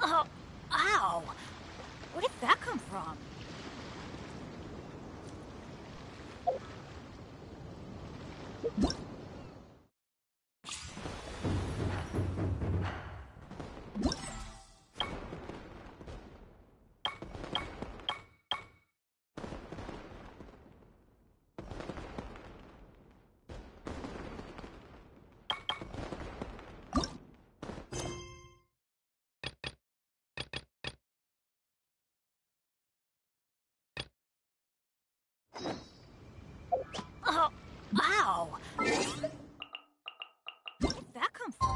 Oh, ow! Where did that come from? Oh, ow! Where did that come from?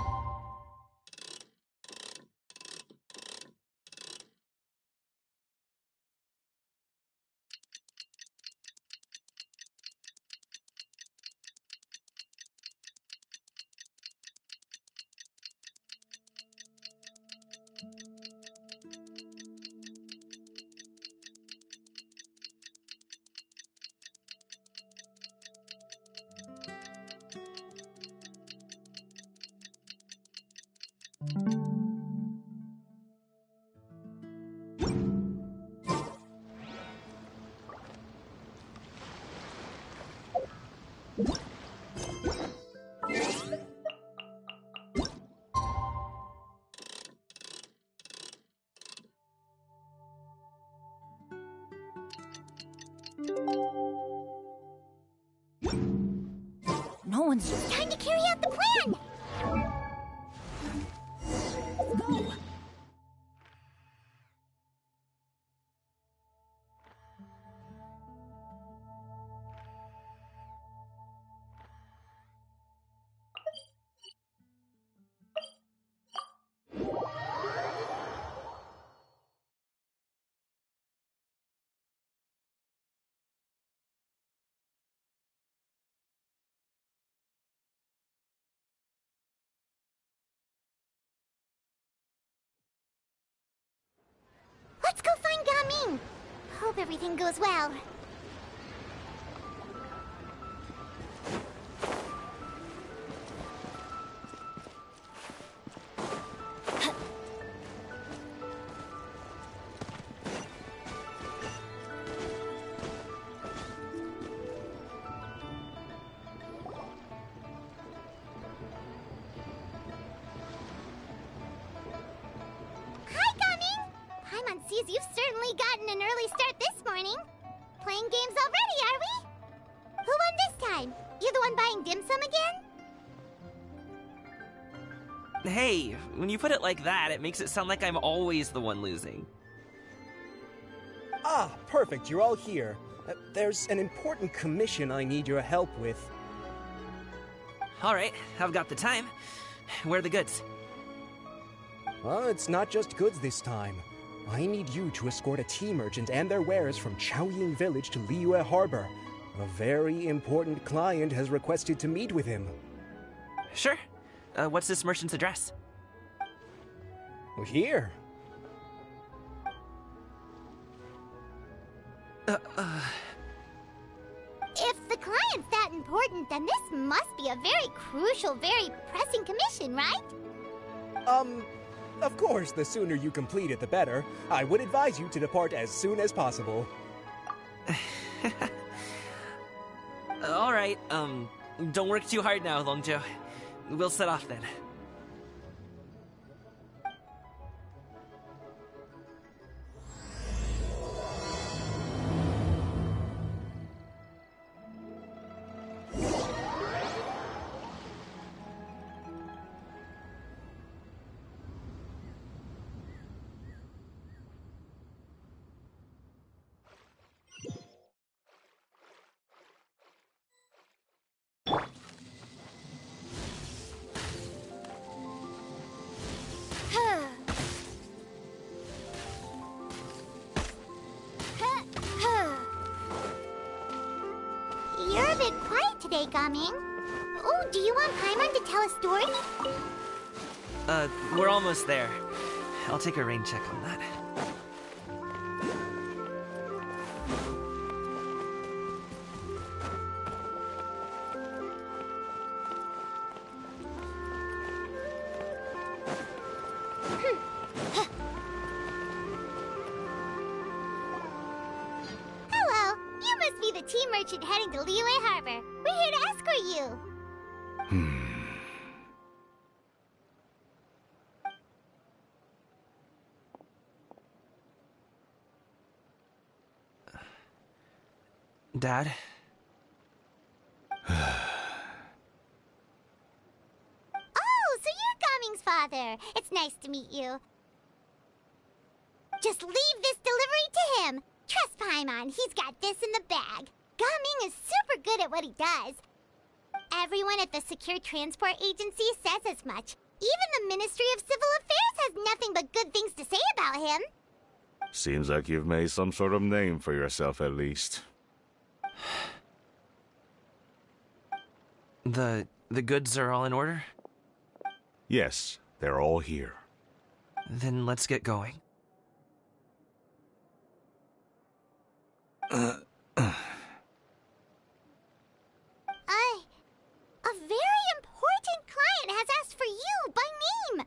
No one's time to carry out the plan! Let's go! Let's go find Gaming! Hope everything goes well. Sees you've certainly gotten an early start this morning. Playing games already, are we? Who won this time? You the one buying dim sum again? Hey, when you put it like that, it makes it sound like I'm always the one losing. Ah, perfect, you're all here. There's an important commission I need your help with. Alright, I've got the time. Where are the goods? Well, it's not just goods this time. I need you to escort a tea merchant and their wares from Chaoying Village to Liyue Harbor. A very important client has requested to meet with him. Sure. What's this merchant's address? Here. If the client's that important, then this must be a very crucial, very pressing commission, right? Of course, the sooner you complete it, the better. I would advise you to depart as soon as possible. Alright, don't work too hard now, Longzhou. We'll set off then. You're a bit quiet today, Gaming. Oh, do you want Paimon to tell a story? We're almost there. I'll take a rain check on that. merchant heading to Liyue Harbor. We're here to escort you. Dad? Oh, so you're Gaming's father. It's nice to meet you. Just leave this delivery to him. Trust Paimon, he's got this in the bag. Gaming is super good at what he does. Everyone at the Secure Transport Agency says as much. Even the Ministry of Civil Affairs has nothing but good things to say about him. Seems like you've made some sort of name for yourself at least. The goods are all in order? Yes, they're all here. Then let's get going. A very important client has asked for you by name.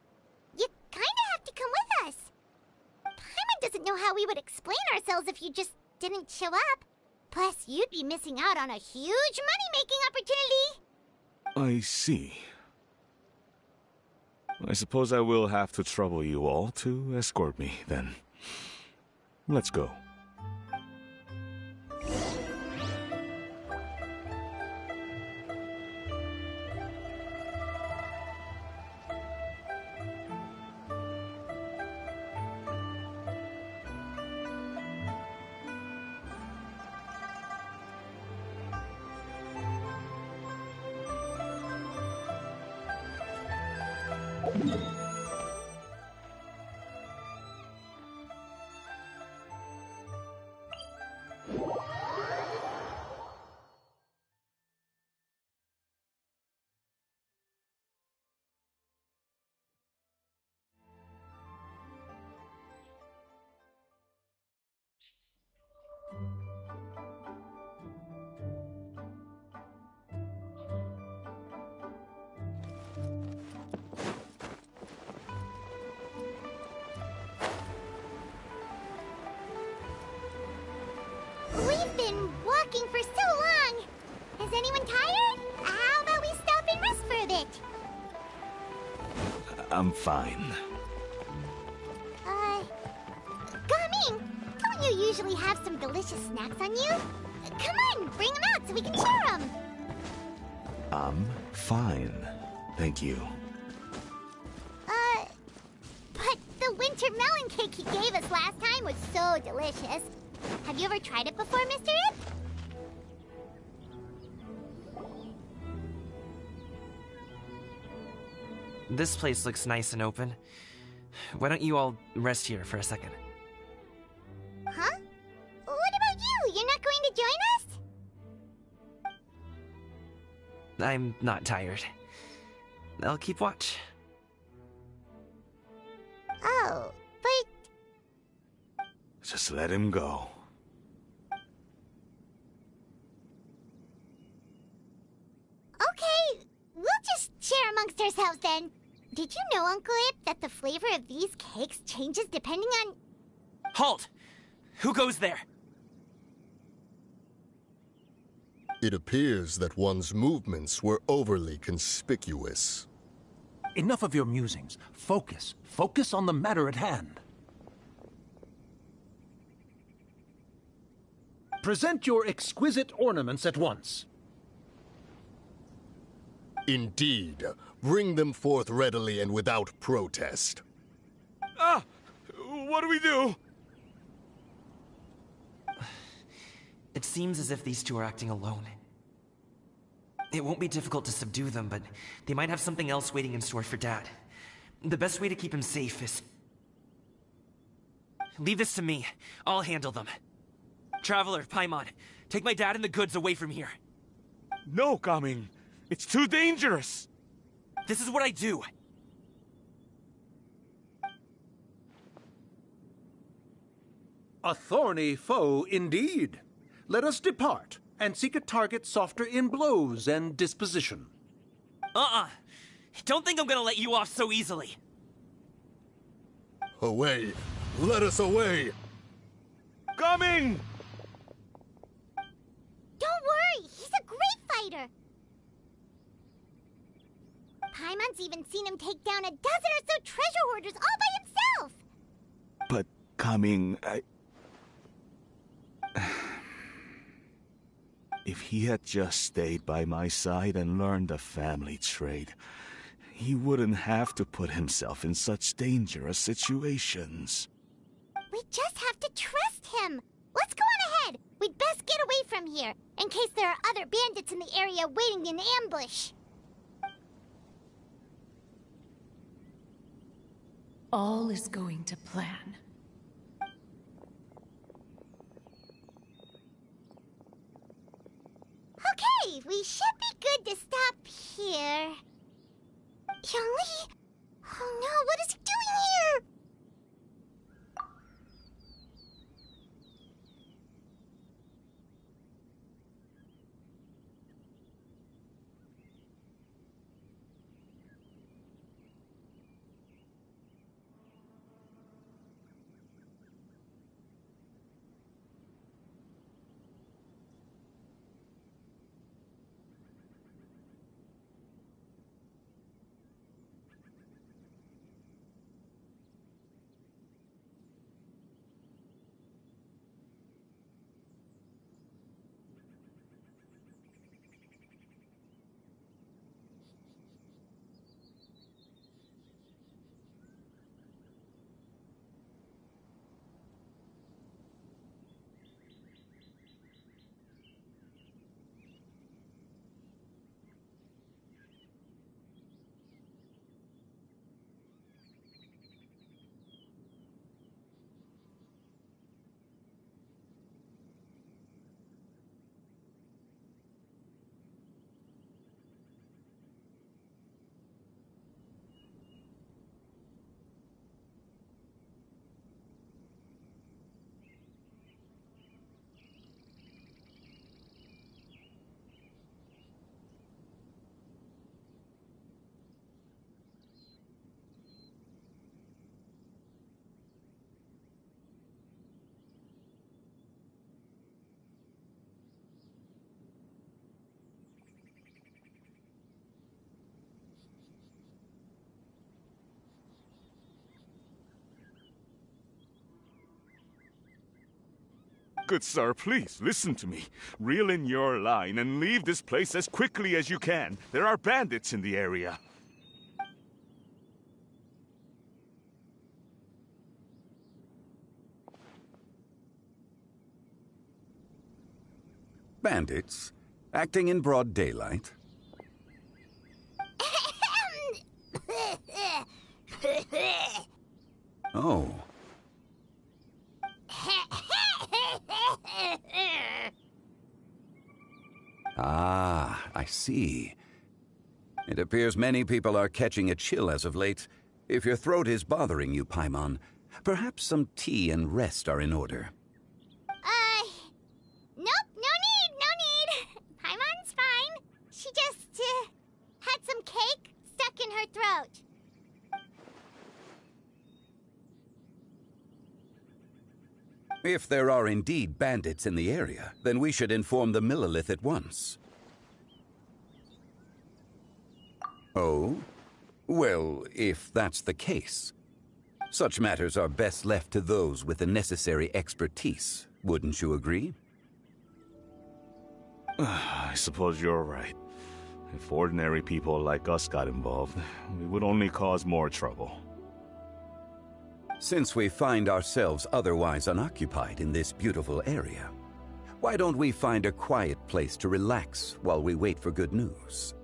You kinda have to come with us. Paimon doesn't know how we would explain ourselves if you just didn't show up. Plus, you'd be missing out on a huge money-making opportunity. I see. I suppose I will have to trouble you all to escort me, then. Let's go. We've been walking for so long. Is anyone tired? How about we stop and rest for a bit? I'm fine. Gaming, don't you usually have some delicious snacks on you? Come on, bring them out so we can share them. I'm fine. Thank you. But the winter melon cake he gave us last time was so delicious. Have you ever tried it before, Mr. Ip? This place looks nice and open. Why don't you all rest here for a second? Huh? What about you? You're not going to join us? I'm not tired. I'll keep watch. Oh, but... Just let him go. Okay, we'll just share amongst ourselves then. Did you know, Uncle Ip, that the flavor of these cakes changes depending on... Halt! Who goes there? It appears that one's movements were overly conspicuous. Enough of your musings. Focus. Focus on the matter at hand. Present your exquisite ornaments at once. Indeed. Bring them forth readily and without protest. Ah! What do we do? It seems as if these two are acting alone. It won't be difficult to subdue them, but they might have something else waiting in store for Dad. The best way to keep him safe is... Leave this to me. I'll handle them. Traveler, Paimon, take my dad and the goods away from here. No, Gaming. It's too dangerous. This is what I do. A thorny foe indeed. Let us depart and seek a target softer in blows and disposition. Don't think I'm gonna let you off so easily. Away! Let us away! Gaming! Don't worry! Gaon's even seen him take down a dozen or so treasure hoarders all by himself! But, Kaming, if he had just stayed by my side and learned the family trade, he wouldn't have to put himself in such dangerous situations. We just have to trust him! Let's go on ahead! We'd best get away from here, in case there are other bandits in the area waiting in ambush. All is going to plan. Okay, we should be good to stop here. Yongli? Oh no, what is he doing here? Good sir, please, listen to me. Reel in your line and leave this place as quickly as you can. There are bandits in the area. Bandits? Acting in broad daylight? Oh. Ah, I see. It appears many people are catching a chill as of late. If your throat is bothering you, Paimon, perhaps some tea and rest are in order. Nope, no need. Paimon's fine. She just, had some cake stuck in her throat. If there are indeed bandits in the area, then we should inform the Millilith at once. Oh? Well, if that's the case, such matters are best left to those with the necessary expertise, wouldn't you agree? I suppose you're right. If ordinary people like us got involved, we would only cause more trouble. Since we find ourselves otherwise unoccupied in this beautiful area, why don't we find a quiet place to relax while we wait for good news?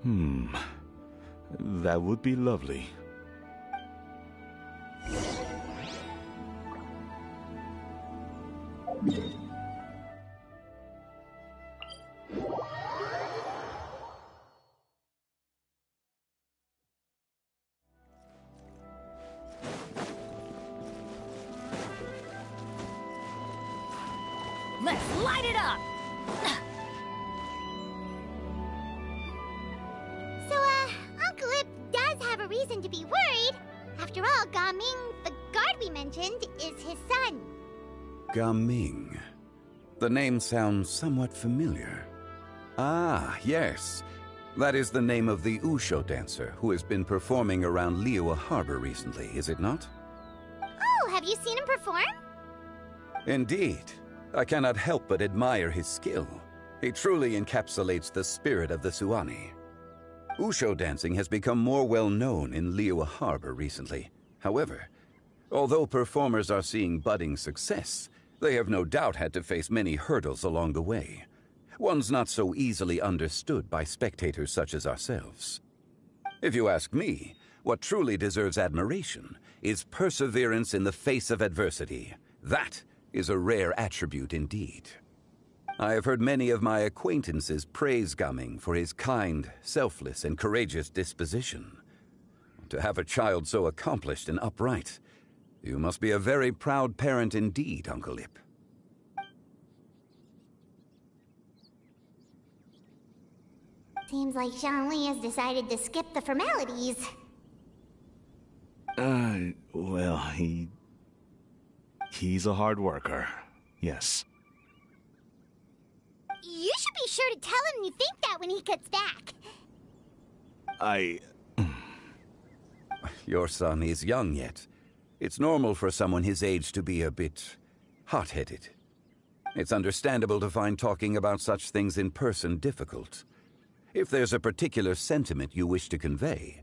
That would be lovely. Let's light it up! So, Uncle Ip does have a reason to be worried. After all, Gaming, the guard we mentioned, is his son. Gaming. The name sounds somewhat familiar. Ah, yes. That is the name of the Usho dancer who has been performing around Liyue Harbor recently, is it not? Oh, have you seen him perform? Indeed. I cannot help but admire his skill. He truly encapsulates the spirit of the Suani. Usho dancing has become more well known in Liyue Harbor recently. However, although performers are seeing budding success, they have no doubt had to face many hurdles along the way. Ones not so easily understood by spectators such as ourselves. If you ask me, what truly deserves admiration is perseverance in the face of adversity. That is a rare attribute indeed. I have heard many of my acquaintances praise Gaming for his kind, selfless, and courageous disposition. To have a child so accomplished and upright, you must be a very proud parent indeed, Uncle Ip. Seems like Zhongli has decided to skip the formalities. Well, he's a hard worker. Yes. You should be sure to tell him you think that when he gets back. Your son is young yet. It's normal for someone his age to be a bit hot-headed. It's understandable to find talking about such things in person difficult. If there's a particular sentiment you wish to convey,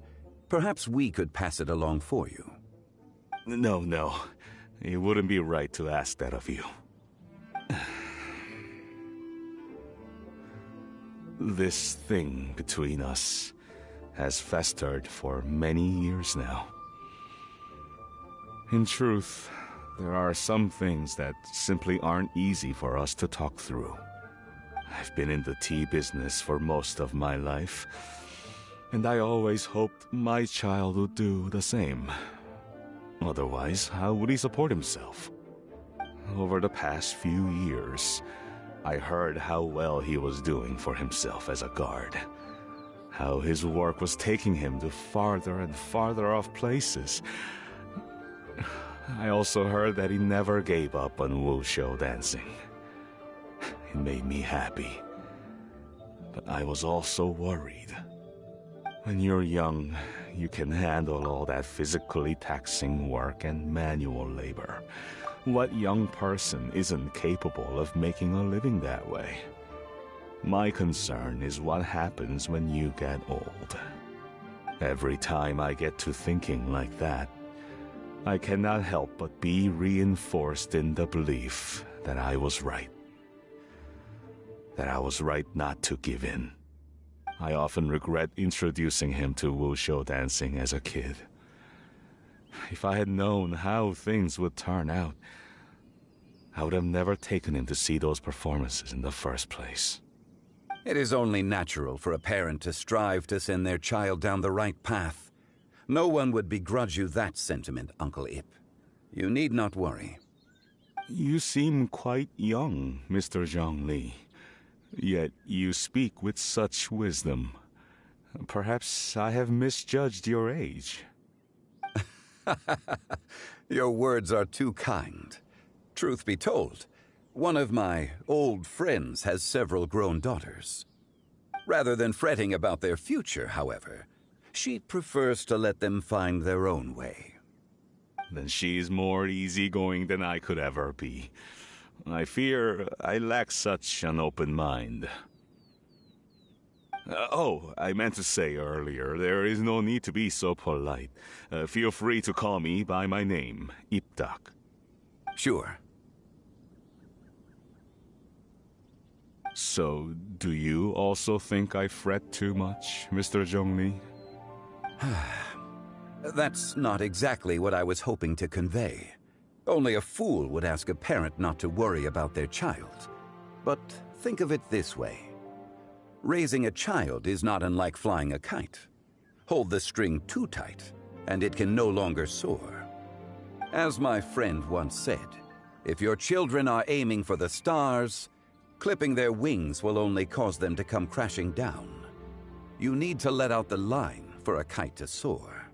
perhaps we could pass it along for you. No. It wouldn't be right to ask that of you. This thing between us has festered for many years now. In truth, there are some things that simply aren't easy for us to talk through. I've been in the tea business for most of my life, and I always hoped my child would do the same. Otherwise, how would he support himself? Over the past few years, I heard how well he was doing for himself as a guard. How his work was taking him to farther and farther off places. I also heard that he never gave up on wushu dancing. It made me happy. But I was also worried. When you're young, you can handle all that physically taxing work and manual labor. What young person isn't capable of making a living that way? My concern is what happens when you get old. Every time I get to thinking like that, I cannot help but be reinforced in the belief that I was right. That I was right not to give in. I often regret introducing him to wushu dancing as a kid. If I had known how things would turn out, I would have never taken him to see those performances in the first place. It is only natural for a parent to strive to send their child down the right path. No one would begrudge you that sentiment, Uncle Ip. You need not worry. You seem quite young, Mr. Zhongli. Yet you speak with such wisdom. Perhaps I have misjudged your age. Your words are too kind. Truth be told, one of my old friends has several grown daughters. Rather than fretting about their future, however, she prefers to let them find their own way. Then she's more easygoing than I could ever be. I fear I lack such an open mind. I meant to say earlier, there is no need to be so polite. Feel free to call me by my name, Ipdak. Sure. So, do you also think I fret too much, Mr. Zhongli? That's not exactly what I was hoping to convey. Only a fool would ask a parent not to worry about their child. But think of it this way. Raising a child is not unlike flying a kite. Hold the string too tight, and it can no longer soar. As my friend once said, if your children are aiming for the stars, clipping their wings will only cause them to come crashing down. You need to let out the line for a kite to soar.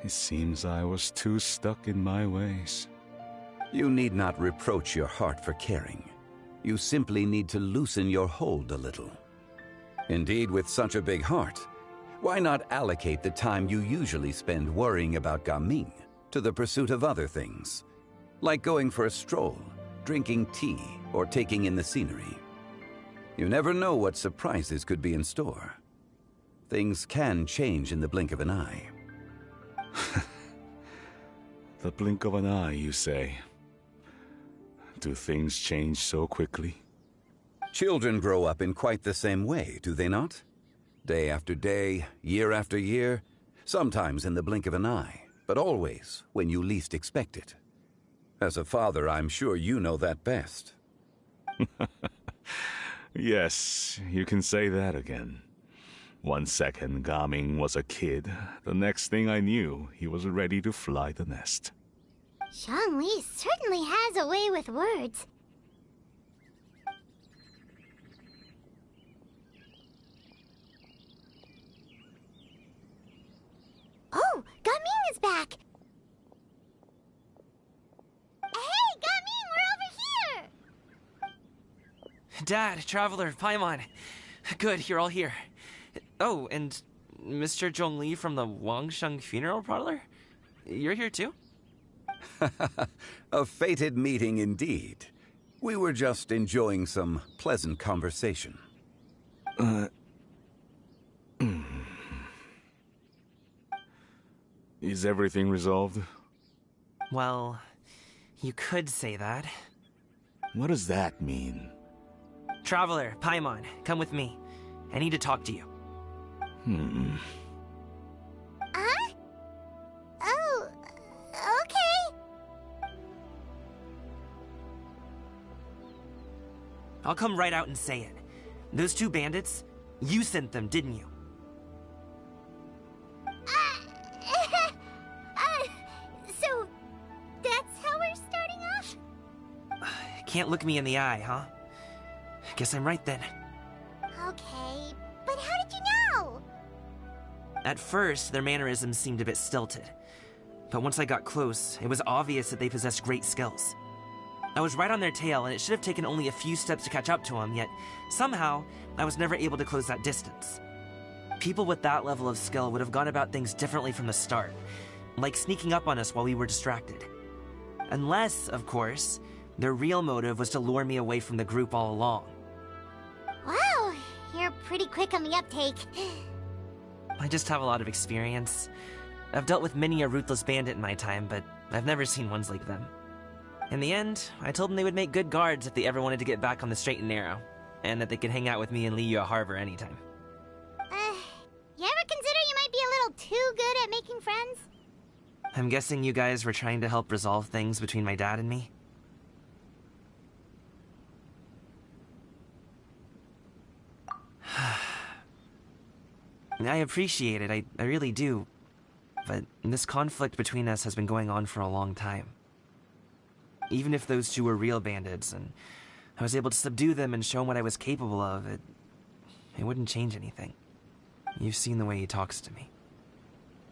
It seems I was too stuck in my ways. You need not reproach your heart for caring. You simply need to loosen your hold a little. Indeed, with such a big heart, why not allocate the time you usually spend worrying about Gaming to the pursuit of other things, like going for a stroll, drinking tea, or taking in the scenery? You never know what surprises could be in store. Things can change in the blink of an eye. The blink of an eye, you say? Do things change so quickly? Children grow up in quite the same way, do they not? Day after day, year after year, sometimes in the blink of an eye, but always when you least expect it. As a father, I'm sure you know that best. Yes, you can say that again. 1 second, Gaming was a kid. The next thing I knew, he was ready to fly the nest. Zhongli certainly has a way with words. Oh, Gaming is back! Hey, Gaming, we're over here! Dad, Traveler, Paimon. Good, you're all here. Oh, and Mr. Zhongli from the Wangsheng Funeral Parlor? You're here too? A fated meeting indeed. We were just enjoying some pleasant conversation. Is everything resolved? Well, you could say that. What does that mean? Traveler, Paimon, come with me. I need to talk to you. Huh? Oh, okay. I'll come right out and say it. Those 2 bandits, you sent them, didn't you? So, that's how we're starting off? Can't look me in the eye, huh? Guess I'm right then. Okay, but how did you know? At first, their mannerisms seemed a bit stilted. But once I got close, it was obvious that they possessed great skills. I was right on their tail, and it should have taken only a few steps to catch up to them, yet somehow, I was never able to close that distance. People with that level of skill would have gone about things differently from the start, like sneaking up on us while we were distracted. Unless, of course, their real motive was to lure me away from the group all along. Wow, you're pretty quick on the uptake. I just have a lot of experience. I've dealt with many a ruthless bandit in my time, but I've never seen ones like them. In the end, I told them they would make good guards if they ever wanted to get back on the straight and narrow, and that they could hang out with me in Liyue Harbor anytime. You ever consider you might be a little too good at making friends? I'm guessing you guys were trying to help resolve things between my dad and me? I appreciate it, I really do. But this conflict between us has been going on for a long time. Even if those 2 were real bandits, and I was able to subdue them and show them what I was capable of, it wouldn't change anything. You've seen the way he talks to me.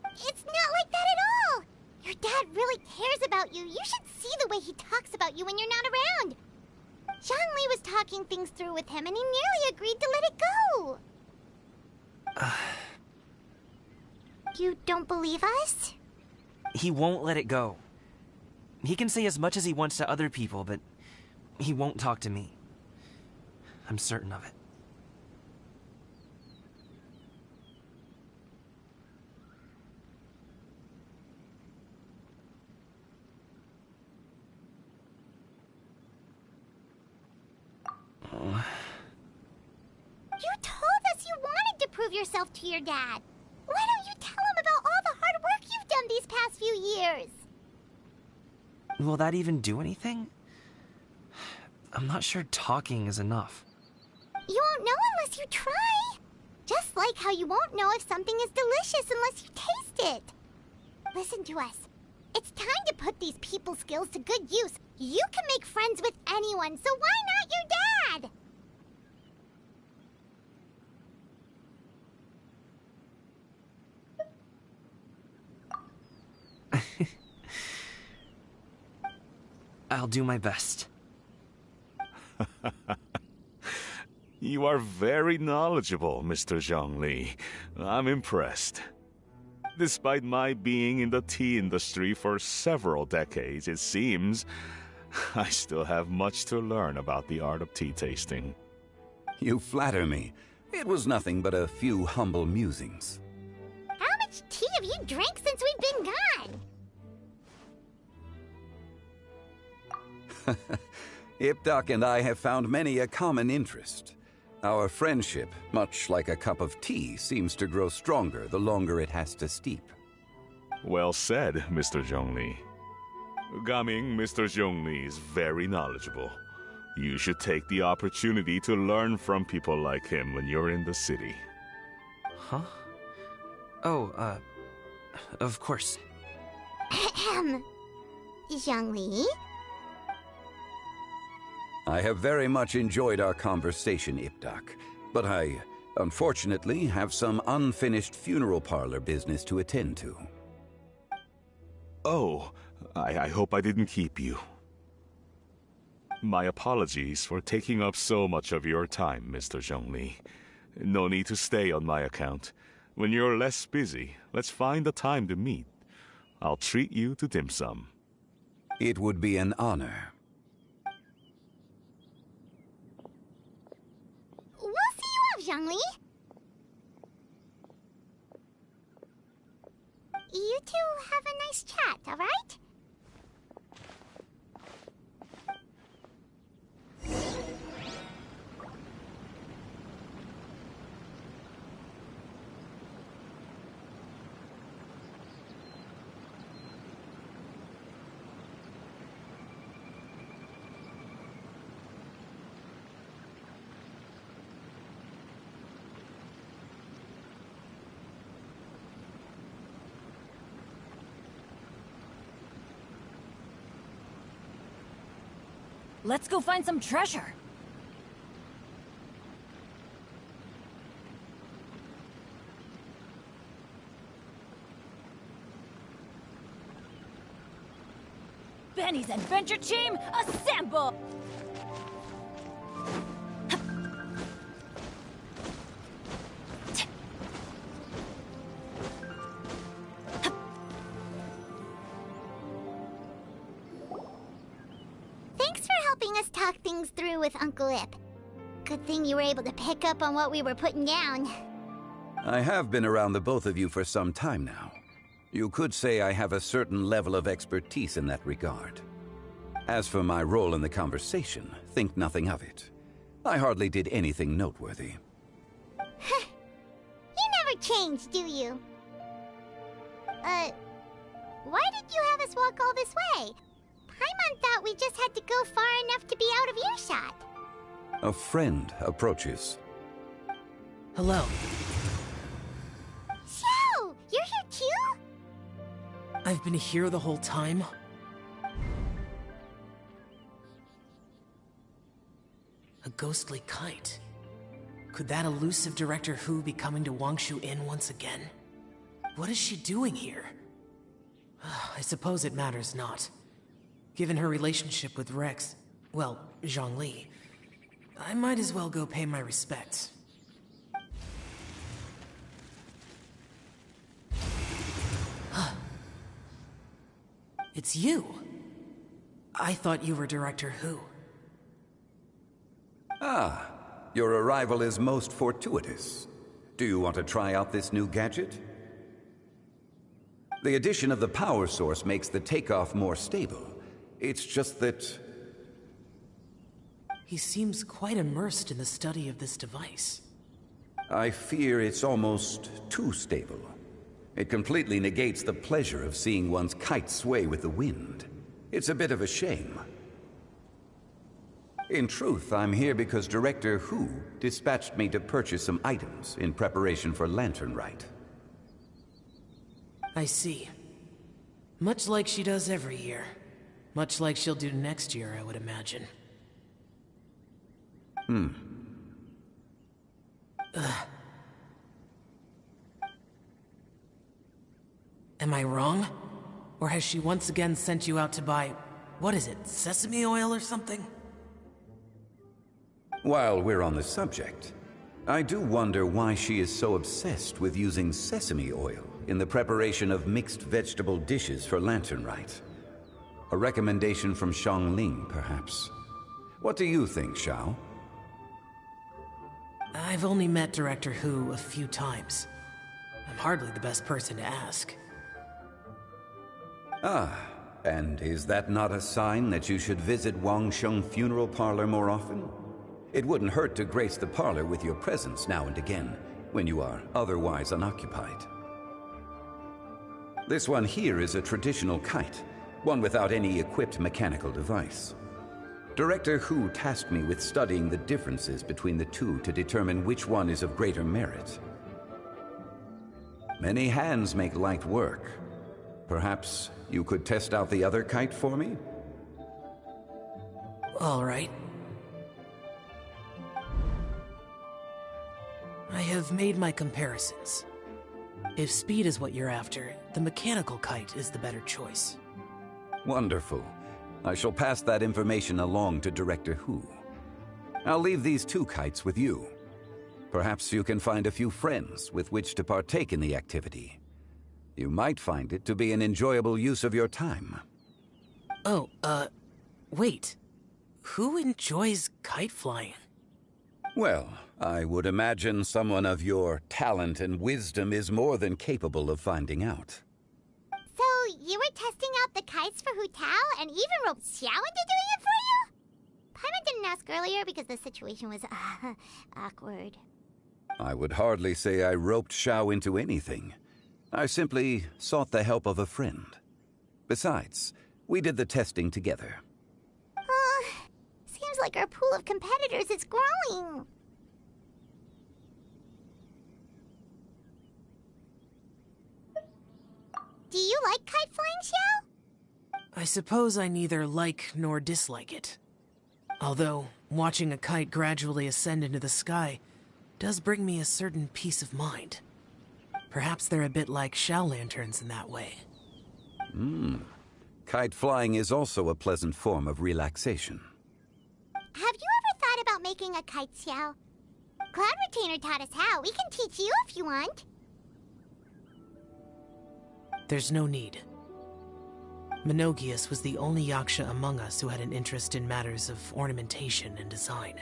It's not like that at all! Your dad really cares about you. You should see the way he talks about you when you're not around. Zhongli was talking things through with him, and he nearly agreed to let it go. You don't believe us? He won't let it go. He can say as much as he wants to other people, but he won't talk to me. I'm certain of it. You told us you wanted to prove yourself to your dad. Why don't you tell him about all the hard work you've done these past few years? Will that even do anything? I'm not sure talking is enough. You won't know unless you try. Just like how you won't know if something is delicious unless you taste it. Listen to us. It's time to put these people skills to good use. You can make friends with anyone, so why not your dad? I'll do my best. You are very knowledgeable, Mr. Zhongli. I'm impressed. Despite my being in the tea industry for several decades, it seems I still have much to learn about the art of tea tasting. You flatter me. It was nothing but a few humble musings. How much tea have you drank since we've been gone? Ipdak and I have found many a common interest. Our friendship, much like a cup of tea, seems to grow stronger the longer it has to steep. Well said, Mr. Zhongli. Gaming, Mr. Zhongli is very knowledgeable. You should take the opportunity to learn from people like him when you're in the city. Huh? Oh, of course. Ahem. Zhongli? I have very much enjoyed our conversation, Ipdak, but I, unfortunately, have some unfinished funeral parlor business to attend to. Oh, I hope I didn't keep you. My apologies for taking up so much of your time, Mr. Zhongli. No need to stay on my account. When you're less busy, let's find a time to meet. I'll treat you to dim sum. It would be an honor. We'll see you off, Zhongli. You two have a nice chat, all right? Let's go find some treasure. Benny's adventure team, assemble! Talk things through with Uncle Ip. Good thing you were able to pick up on what we were putting down. I have been around the both of you for some time now. You could say I have a certain level of expertise in that regard. As for my role in the conversation, think nothing of it. I hardly did anything noteworthy. You never change, do you? Why did you have us walk all this way? Paimon thought we just had to go far enough to be out of earshot. A friend approaches. Hello. Xiao! You're here too? I've been here the whole time? A ghostly kite. Could that elusive Director Hu be coming to Wangshu Inn once again? What is she doing here? I suppose it matters not. Given her relationship with Rex, well, Zhongli, I might as well go pay my respects. It's you! I thought you were Director Hu. Ah, your arrival is most fortuitous. Do you want to try out this new gadget? The addition of the power source makes the takeoff more stable. It's just that... He seems quite immersed in the study of this device. I fear it's almost too stable. It completely negates the pleasure of seeing one's kite sway with the wind. It's a bit of a shame. In truth, I'm here because Director Hu dispatched me to purchase some items in preparation for Lantern Rite. I see. Much like she does every year. Much like she'll do next year, I would imagine. Am I wrong? Or has she once again sent you out to buy... what is it, sesame oil or something? While we're on the subject, I do wonder why she is so obsessed with using sesame oil in the preparation of mixed vegetable dishes for Lantern Rite. A recommendation from Xiangling, perhaps. What do you think, Xiao? I've only met Director Hu a few times. I'm hardly the best person to ask. Ah, and is that not a sign that you should visit Wangsheng Funeral Parlor more often? It wouldn't hurt to grace the parlor with your presence now and again, when you are otherwise unoccupied. This one here is a traditional kite, one without any equipped mechanical device. Director Hu tasked me with studying the differences between the two to determine which one is of greater merit. Many hands make light work. Perhaps you could test out the other kite for me? All right. I have made my comparisons. If speed is what you're after, the mechanical kite is the better choice. Wonderful. I shall pass that information along to Director Hu. I'll leave these two kites with you. Perhaps you can find a few friends with which to partake in the activity. You might find it to be an enjoyable use of your time. Oh, wait. Who enjoys kite flying? Well, I would imagine someone of your talent and wisdom is more than capable of finding out. So, you were testing out the kites for Hu Tao and even roped Xiao into doing it for you? Paimon didn't ask earlier because the situation was, awkward. I would hardly say I roped Xiao into anything. I simply sought the help of a friend. Besides, we did the testing together. Seems like our pool of competitors is growing. Do you like kite flying, Xiao? I suppose I neither like nor dislike it. Although, watching a kite gradually ascend into the sky does bring me a certain peace of mind. Perhaps they're a bit like Xiao lanterns in that way. Kite flying is also a pleasant form of relaxation. Have you ever thought about making a kite, Xiao? Cloud Retainer taught us how. We can teach you if you want. There's no need. Menogius was the only Yaksha among us who had an interest in matters of ornamentation and design.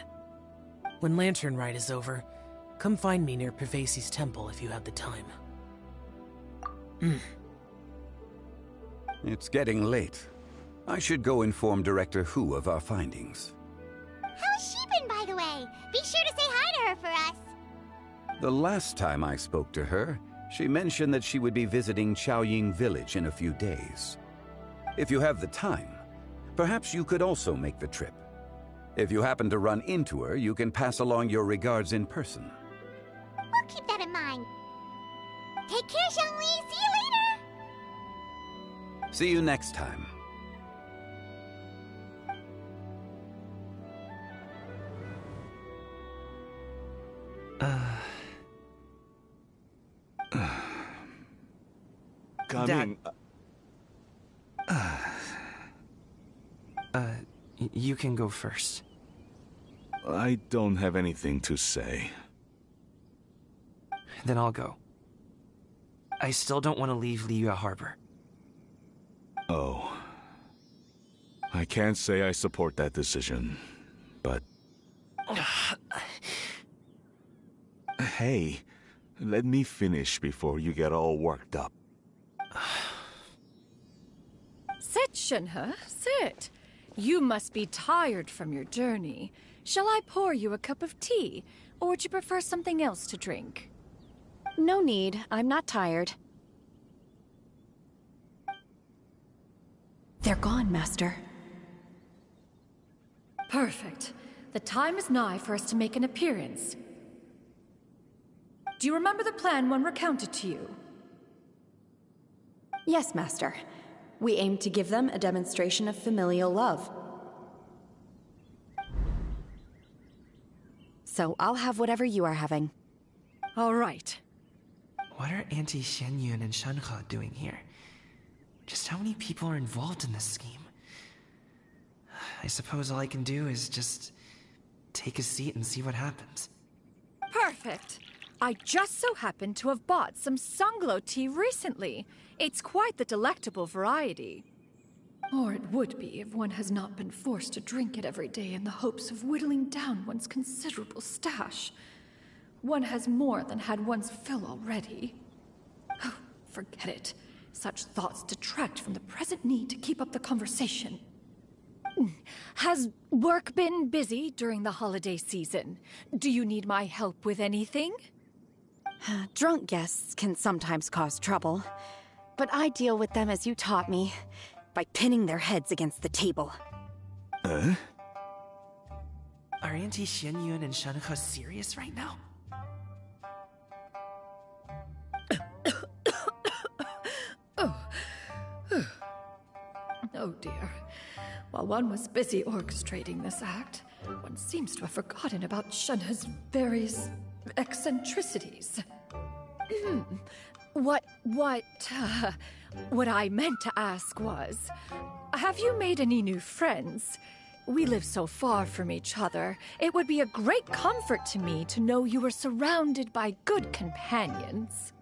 When Lantern Rite is over, come find me near Pervasi's temple if you have the time. It's getting late. I should go inform Director Hu of our findings. How's she been, by the way? Be sure to say hi to her for us. The last time I spoke to her, she mentioned that she would be visiting Chaoying Village in a few days. If you have the time, perhaps you could also make the trip. If you happen to run into her, you can pass along your regards in person. We'll keep that in mind. Take care, Xiangli. See you later. See you next time. Coming. You can go first. I don't have anything to say. Then I'll go. I still don't want to leave Liyue Harbor. Oh. I can't say I support that decision, but... Hey, let me finish before you get all worked up. Sit, Shenhe, sit. You must be tired from your journey. Shall I pour you a cup of tea, or would you prefer something else to drink? No need. I'm not tired. They're gone, Master. Perfect. The time is nigh for us to make an appearance. Do you remember the plan when recounted to you? Yes, Master. We aim to give them a demonstration of familial love. So I'll have whatever you are having. All right. What are Auntie Xianyun and Shenhe doing here? Just how many people are involved in this scheme? I suppose all I can do is just take a seat and see what happens. Perfect. I just so happen to have bought some sunglow tea recently. It's quite the delectable variety. Or it would be if one has not been forced to drink it every day in the hopes of whittling down one's considerable stash. One has more than had one's fill already. Oh, forget it. Such thoughts detract from the present need to keep up the conversation. Has work been busy during the holiday season? Do you need my help with anything? Drunk guests can sometimes cause trouble, but I deal with them as you taught me, by pinning their heads against the table. Are Auntie Xianyun and Shenhe serious right now? Oh dear. While one was busy orchestrating this act, one seems to have forgotten about Shenhe's various eccentricities. What I meant to ask was, have you made any new friends? We live so far from each other. It would be a great comfort to me to know you were surrounded by good companions.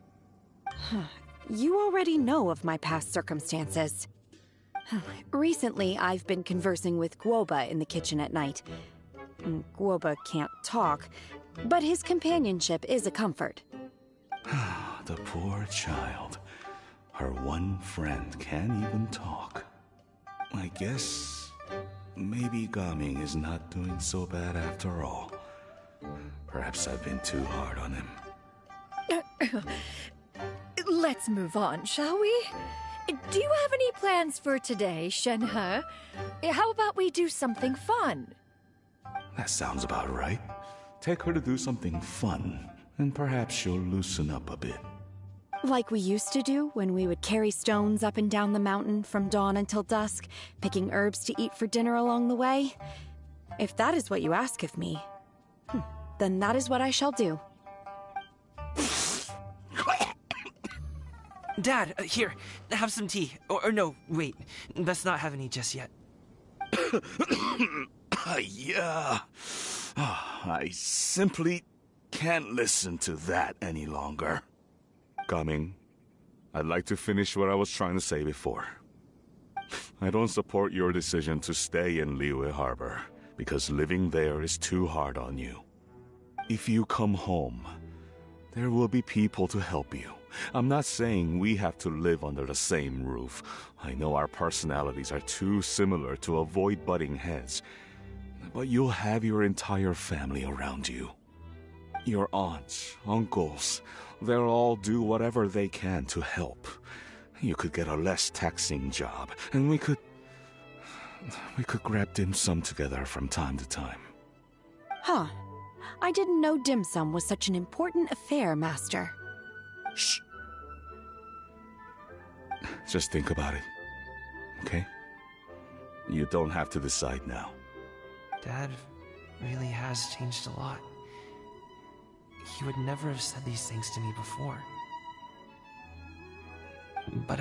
You already know of my past circumstances. Recently, I've been conversing with Guoba in the kitchen at night. Guoba can't talk, but his companionship is a comfort. The poor child. Her one friend can't even talk. I guess maybe Gaming is not doing so bad after all. Perhaps I've been too hard on him. Let's move on, shall we? Do you have any plans for today, Shenhe? How about we do something fun? That sounds about right. Take her to do something fun, and perhaps she'll loosen up a bit. Like we used to do when we would carry stones up and down the mountain from dawn until dusk, picking herbs to eat for dinner along the way? If that is what you ask of me, then that is what I shall do. Dad, here, have some tea. Or no, wait, let's not have any just yet. Yeah. I simply can't listen to that any longer. Coming. I'd like to finish what I was trying to say before. I don't support your decision to stay in Liyue Harbor, because living there is too hard on you. If you come home, there will be people to help you. I'm not saying we have to live under the same roof. I know our personalities are too similar to avoid butting heads. But you'll have your entire family around you. Your aunts, uncles, they'll all do whatever they can to help. You could get a less taxing job, and we could grab dim sum together from time to time. Huh. I didn't know dim sum was such an important affair, Master. Shh. Just think about it, okay? You don't have to decide now. Dad really has changed a lot. He would never have said these things to me before. But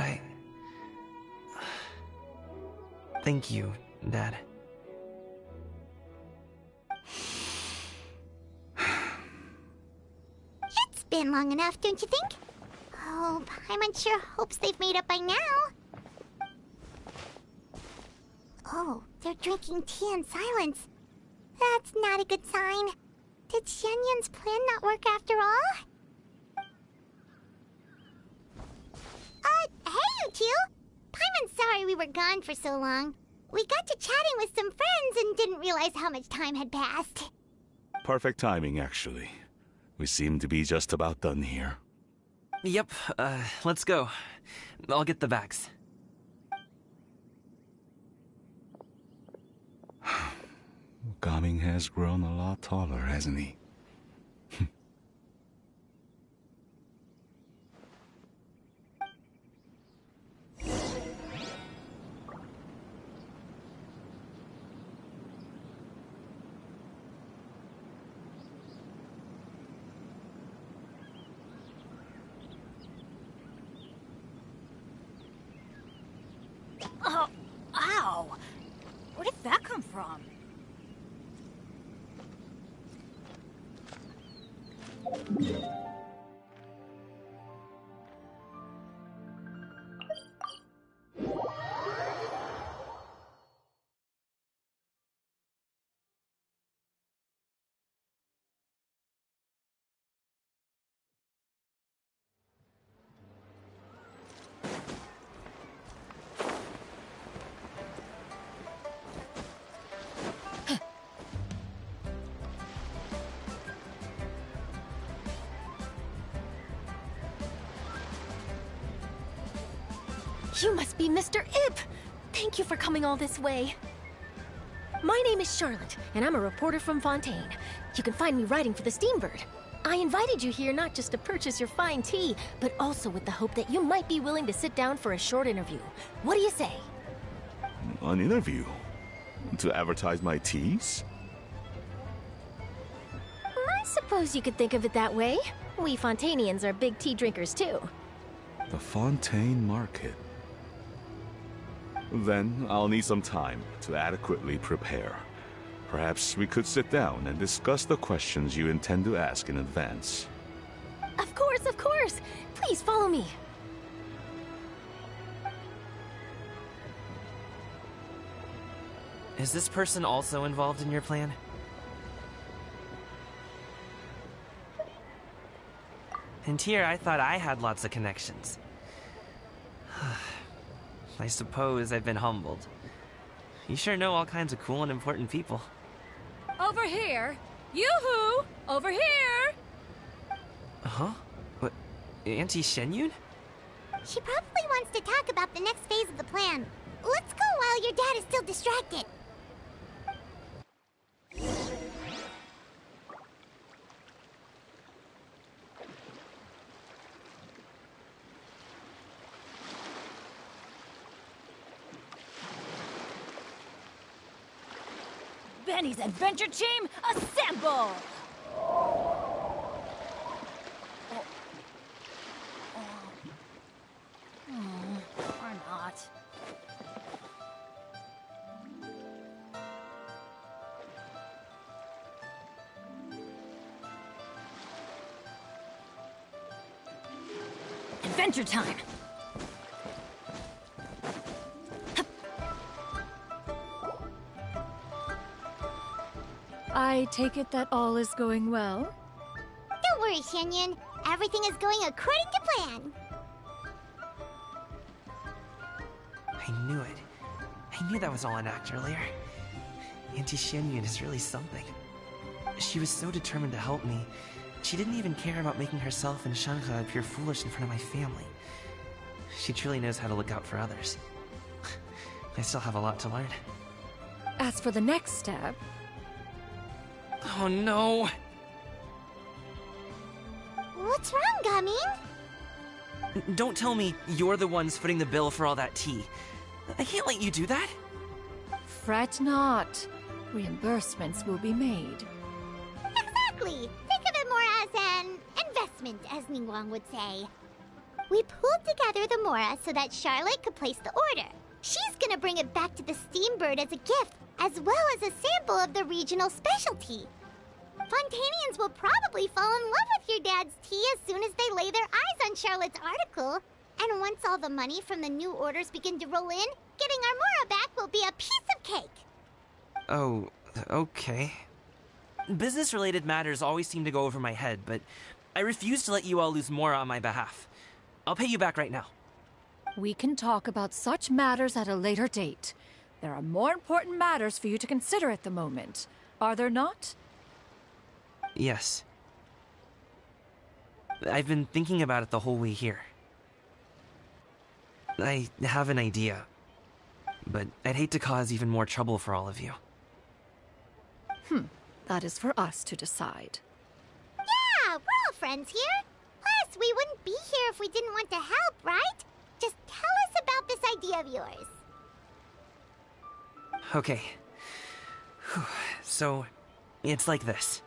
thank you, Dad. It's been long enough, don't you think? Oh, Paimon sure hopes they've made up by now. Oh, they're drinking tea in silence. That's not a good sign. Did Xianyun's plan not work after all? Hey, you two! Paimon's sorry we were gone for so long. We got to chatting with some friends and didn't realize how much time had passed. Perfect timing, actually. We seem to be just about done here. Yep, let's go. I'll get the bags. Gaming has grown a lot taller, hasn't he? Ow! Where did that come from? You must be Mr. Ip! Thank you for coming all this way. My name is Charlotte, and I'm a reporter from Fontaine. You can find me writing for the Steambird. I invited you here not just to purchase your fine tea, but also with the hope that you might be willing to sit down for a short interview. What do you say? An interview? To advertise my teas? I suppose you could think of it that way. We Fontainians are big tea drinkers too. The Fontaine Market. Then I'll need some time to adequately prepare. Perhaps we could sit down and discuss the questions you intend to ask in advance. Of course, of course! Please follow me. Is this person also involved in your plan? And here I thought I had lots of connections. I suppose I've been humbled. You sure know all kinds of cool and important people. Over here! Yoo-hoo! Over here! Huh? What? Auntie Shenyun? She probably wants to talk about the next phase of the plan. Let's go while your dad is still distracted. Benny's adventure team, assemble! Or not. Adventure time! I take it that all is going well? Don't worry, Shenyun. Everything is going according to plan. I knew it. I knew that was all an act earlier. Auntie Shenyun is really something. She was so determined to help me. She didn't even care about making herself and Shanghe appear foolish in front of my family. She truly knows how to look out for others. I still have a lot to learn. As for the next step... Oh no! What's wrong, Gamin? Don't tell me you're the ones footing the bill for all that tea. I can't let you do that. Fret not. Reimbursements will be made. Exactly! Think of it more as an investment, as Ningguang would say. We pulled together the Mora so that Charlotte could place the order. She's gonna bring it back to the Steambird as a gift, as well as a sample of the regional specialty. Fontainians will probably fall in love with your dad's tea as soon as they lay their eyes on Charlotte's article. And once all the money from the new orders begin to roll in, getting our Mora back will be a piece of cake. Oh, okay. Business-related matters always seem to go over my head, but I refuse to let you all lose Mora on my behalf. I'll pay you back right now. We can talk about such matters at a later date. There are more important matters for you to consider at the moment, are there not? Yes. I've been thinking about it the whole way here. I have an idea, but I'd hate to cause even more trouble for all of you. That is for us to decide. Yeah, we're all friends here. Plus, we wouldn't be here if we didn't want to help, right? Just tell us about this idea of yours. Okay. So, it's like this.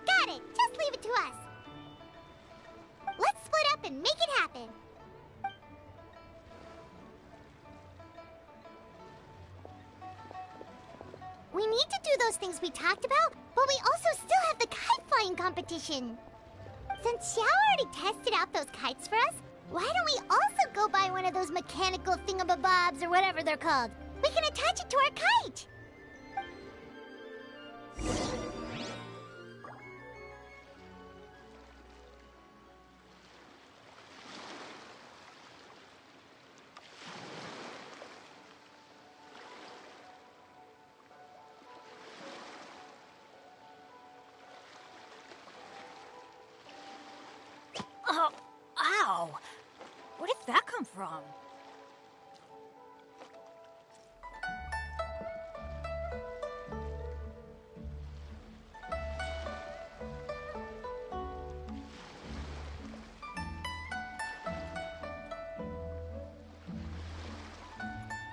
Got it. Just leave it to us. Let's split up and make it happen. We need to do those things we talked about, but we also still have the kite flying competition. Since Xiao already tested out those kites for us, why don't we also go buy one of those mechanical thingamabobs or whatever they're called? We can attach it to our kite! Oh, ow! Where did that come from?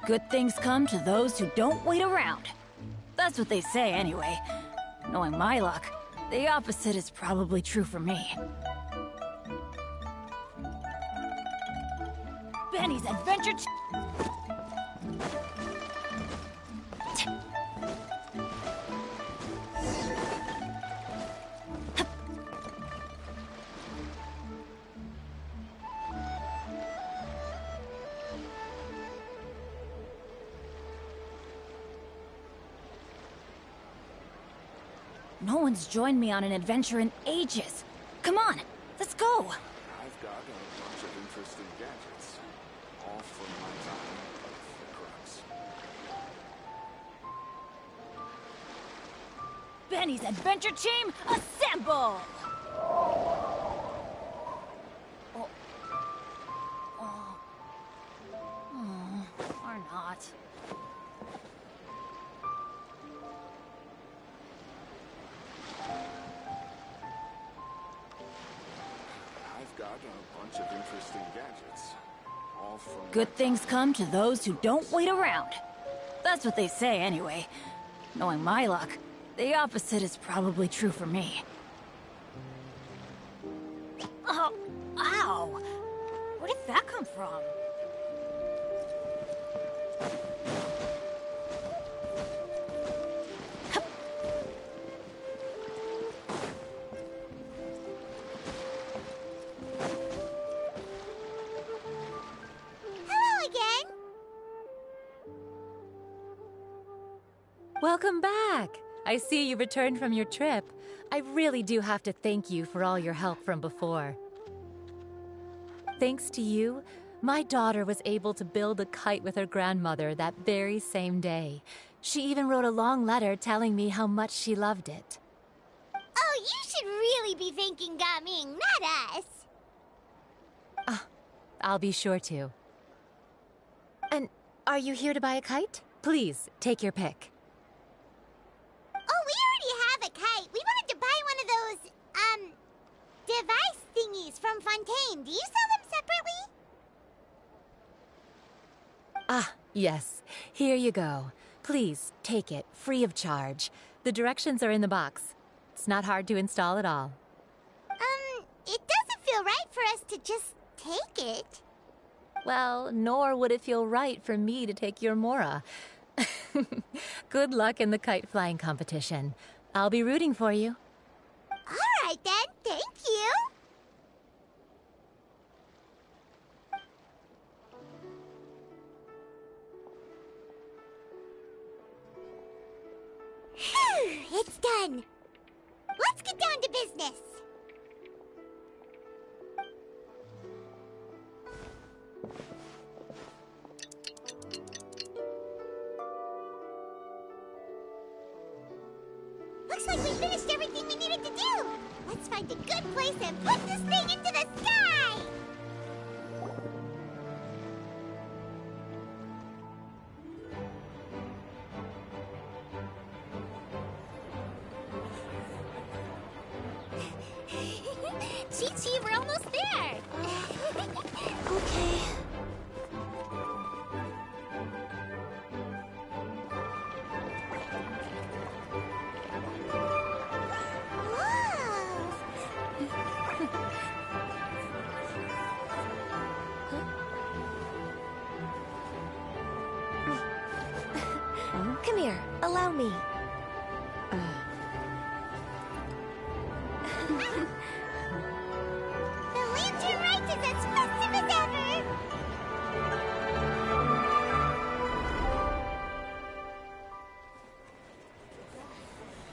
Good things come to those who don't wait around. That's what they say anyway. Knowing my luck, the opposite is probably true for me. Benny's Adventure No one's joined me on an adventure in ages. Come on, let's go. I've got a bunch of interesting gadgets, all from my time with the crooks. Benny's Adventure Team, assemble! Or not. I've got a bunch of interesting gadgets, all from Good things come to those who don't wait around. That's what they say anyway. Knowing my luck, the opposite is probably true for me. Oh, ow! Where did that come from? Hello again. Welcome back! I see you returned from your trip. I really do have to thank you for all your help from before. Thanks to you, my daughter was able to build a kite with her grandmother that very same day. She even wrote a long letter telling me how much she loved it. Oh, you should really be thanking Gaming, not us. I'll be sure to. And are you here to buy a kite? Please, take your pick. Oh, we already have a kite. We wanted to buy one of those, device thingies from Fontaine. Do you sell them separately? Ah, yes. Here you go. Please, take it, free of charge. The directions are in the box. It's not hard to install at all. It doesn't feel right for us to just take it. Well, nor would it feel right for me to take your Mora. Good luck in the kite flying competition. I'll be rooting for you. All right then, thank you. Phew, it's done. Let's get down to business. Looks like we finished everything we needed to do. Let's find a good place and put this thing into the sky. Chi-Chi, we're almost there. Okay. Come here, allow me. The lantern rite is as festive as ever.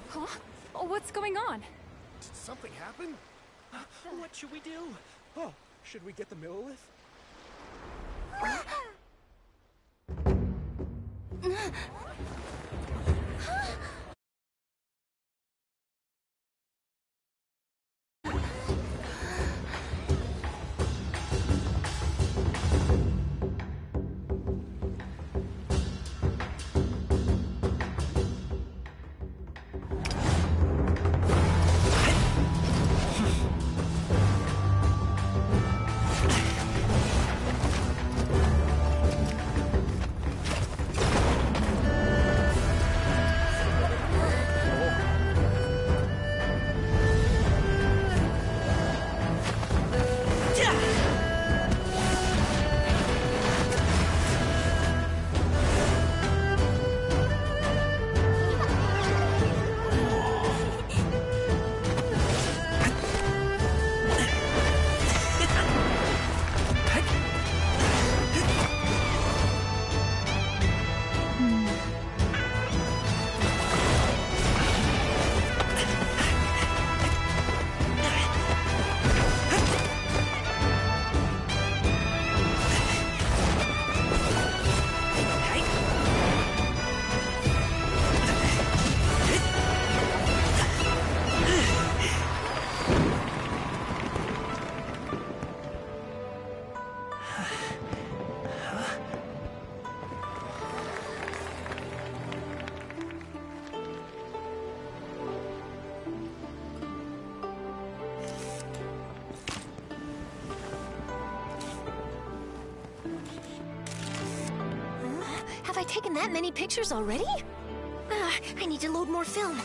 Huh? Oh, what's going on? Did something happen? What should we do? Oh, should we get the Millilith? I taken that many pictures already? I need to load more film.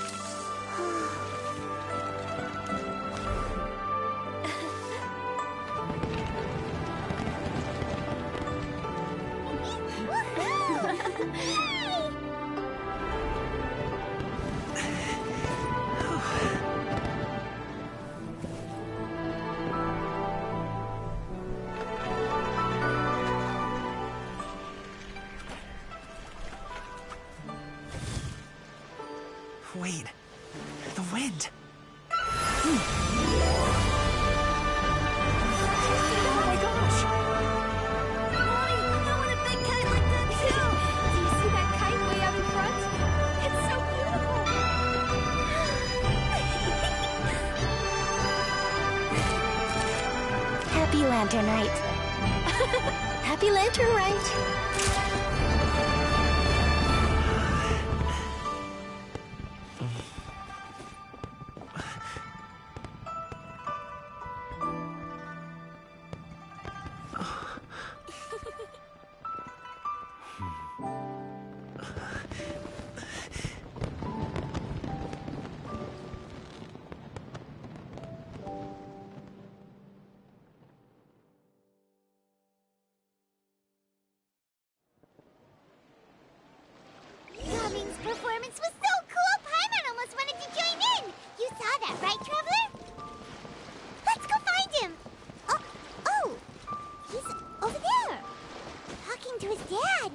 Wait, the wind. Oh my gosh! Mommy, I want a big kite like that too! Do you see that kite way out in front? It's so beautiful! Happy Lantern Rite. Happy Lantern Rite! Cummings' performance was so cool, Paimon almost wanted to join in! You saw that, right, Traveler? Let's go find him! Oh! He's over there! Talking to his dad!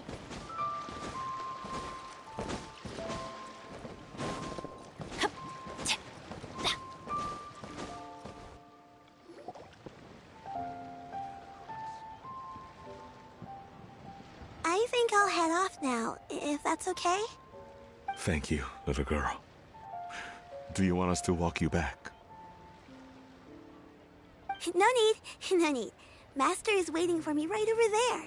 I think I'll head off now, if that's okay? Thank you, little girl. Do you want us to walk you back? No need, no need. Master is waiting for me right over there.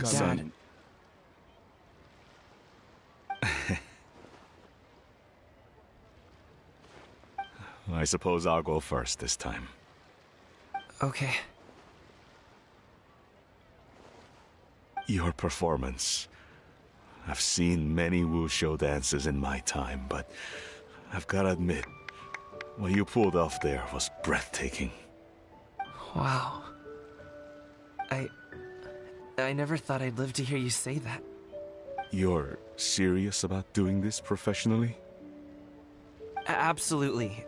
Son. I suppose I'll go first this time. Okay. Your performance. I've seen many wushou dances in my time, but I've gotta admit, what you pulled off there was breathtaking. Wow. I never thought I'd live to hear you say that. You're serious about doing this professionally? Absolutely.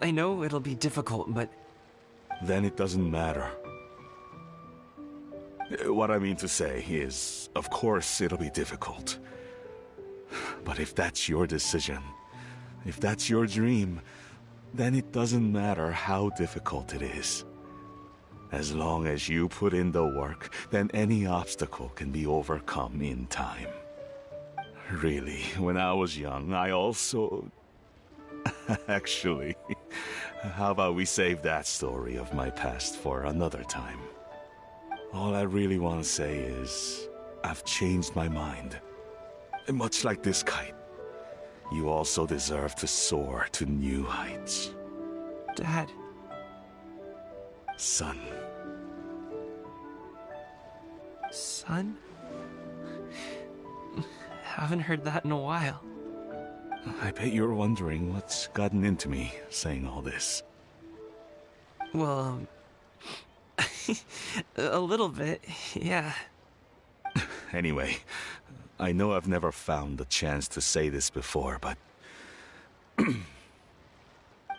I know it'll be difficult, but... Then it doesn't matter. What I mean to say is, of course it'll be difficult. But if that's your decision, if that's your dream, then it doesn't matter how difficult it is. As long as you put in the work, then any obstacle can be overcome in time. Really, when I was young, I also... Actually, how about we save that story of my past for another time? All I really want to say is, I've changed my mind. And much like this kite, you also deserve to soar to new heights. Dad. Son. Son? Haven't heard that in a while. I bet you're wondering what's gotten into me saying all this. Well, a little bit, yeah. Anyway, I know I've never found the chance to say this before, but...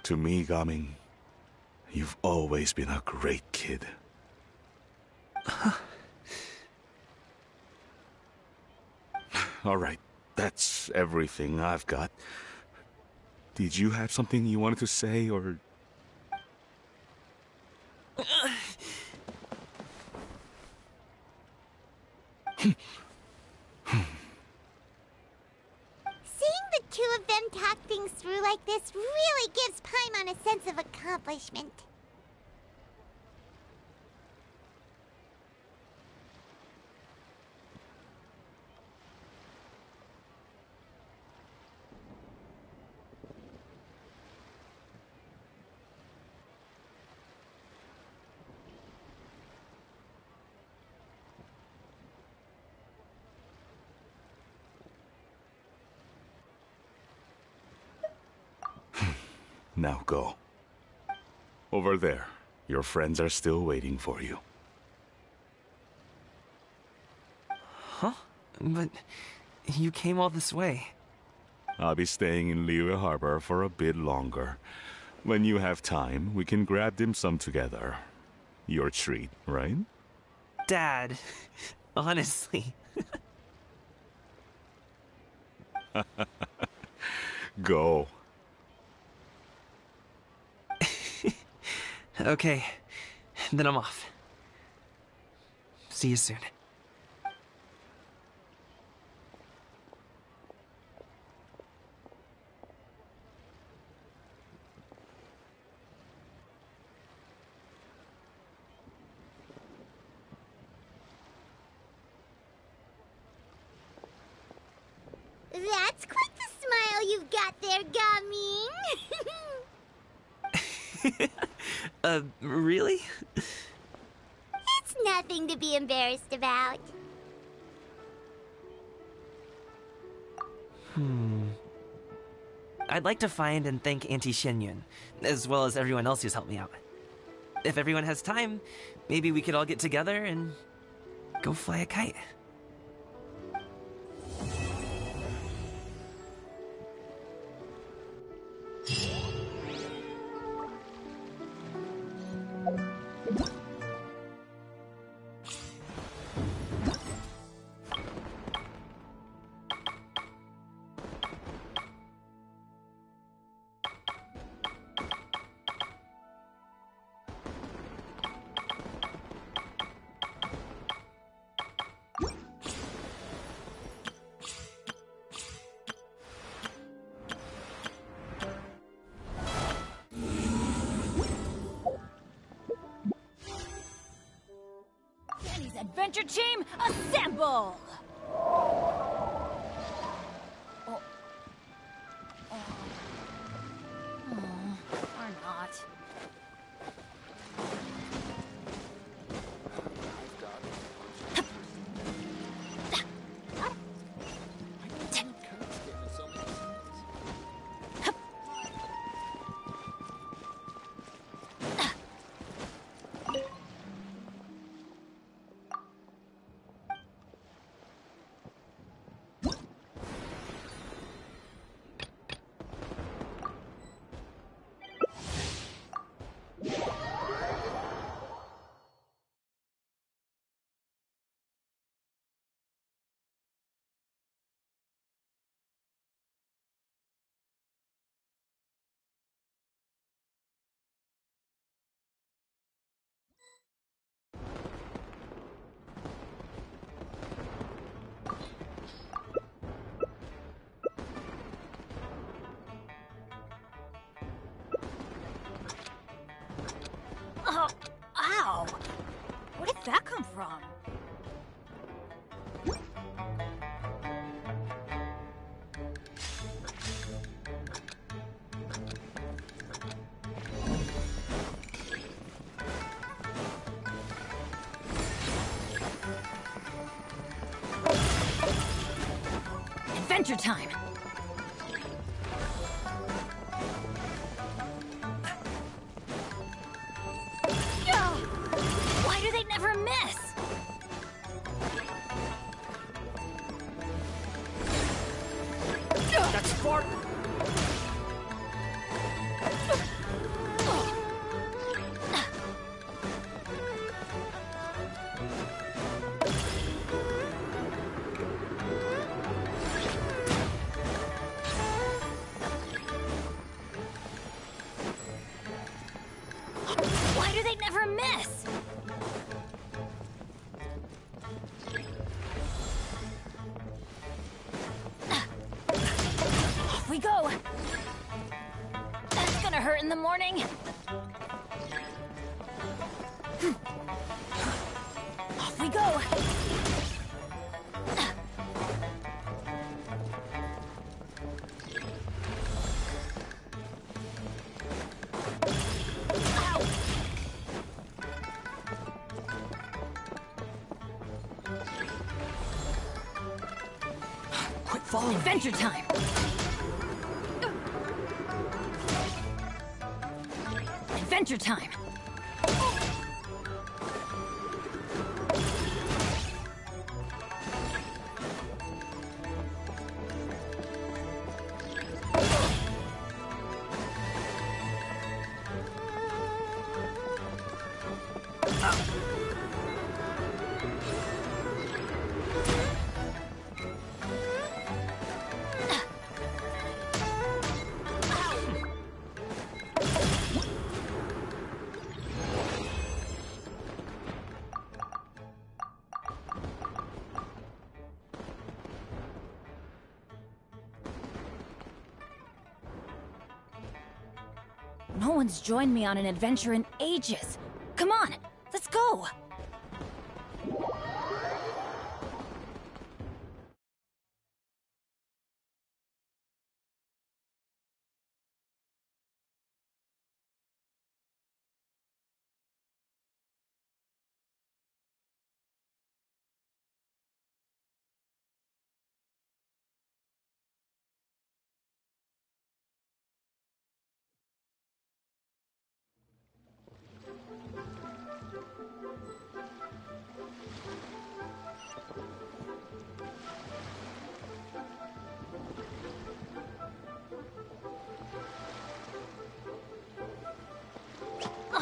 to me, Gaming, you've always been a great kid. Alright, that's everything I've got. Did you have something you wanted to say, or... Seeing the two of them talk things through like this really gives Paimon a sense of accomplishment. Now go. Over there. Your friends are still waiting for you. Huh? But you came all this way. I'll be staying in Liyue Harbor for a bit longer. When you have time, we can grab dim sum together. Your treat, right? Dad, honestly. Go. Okay, then I'm off. See you soon. That's quite the smile you've got there, Gaming. Really? It's nothing to be embarrassed about. I'd like to find and thank Auntie Xinyun, as well as everyone else who's helped me out. If everyone has time, maybe we could all get together and go fly a kite. Adventure team, assemble! Or not. Ow! Where did that come from? Adventure time! Why do they never miss? That's far. Why do they never miss? Off we go. That's gonna hurt in the morning. Off we go. Quit following Adventure time! Adventure time! No one's joined me on an adventure in ages. Come on, let's go!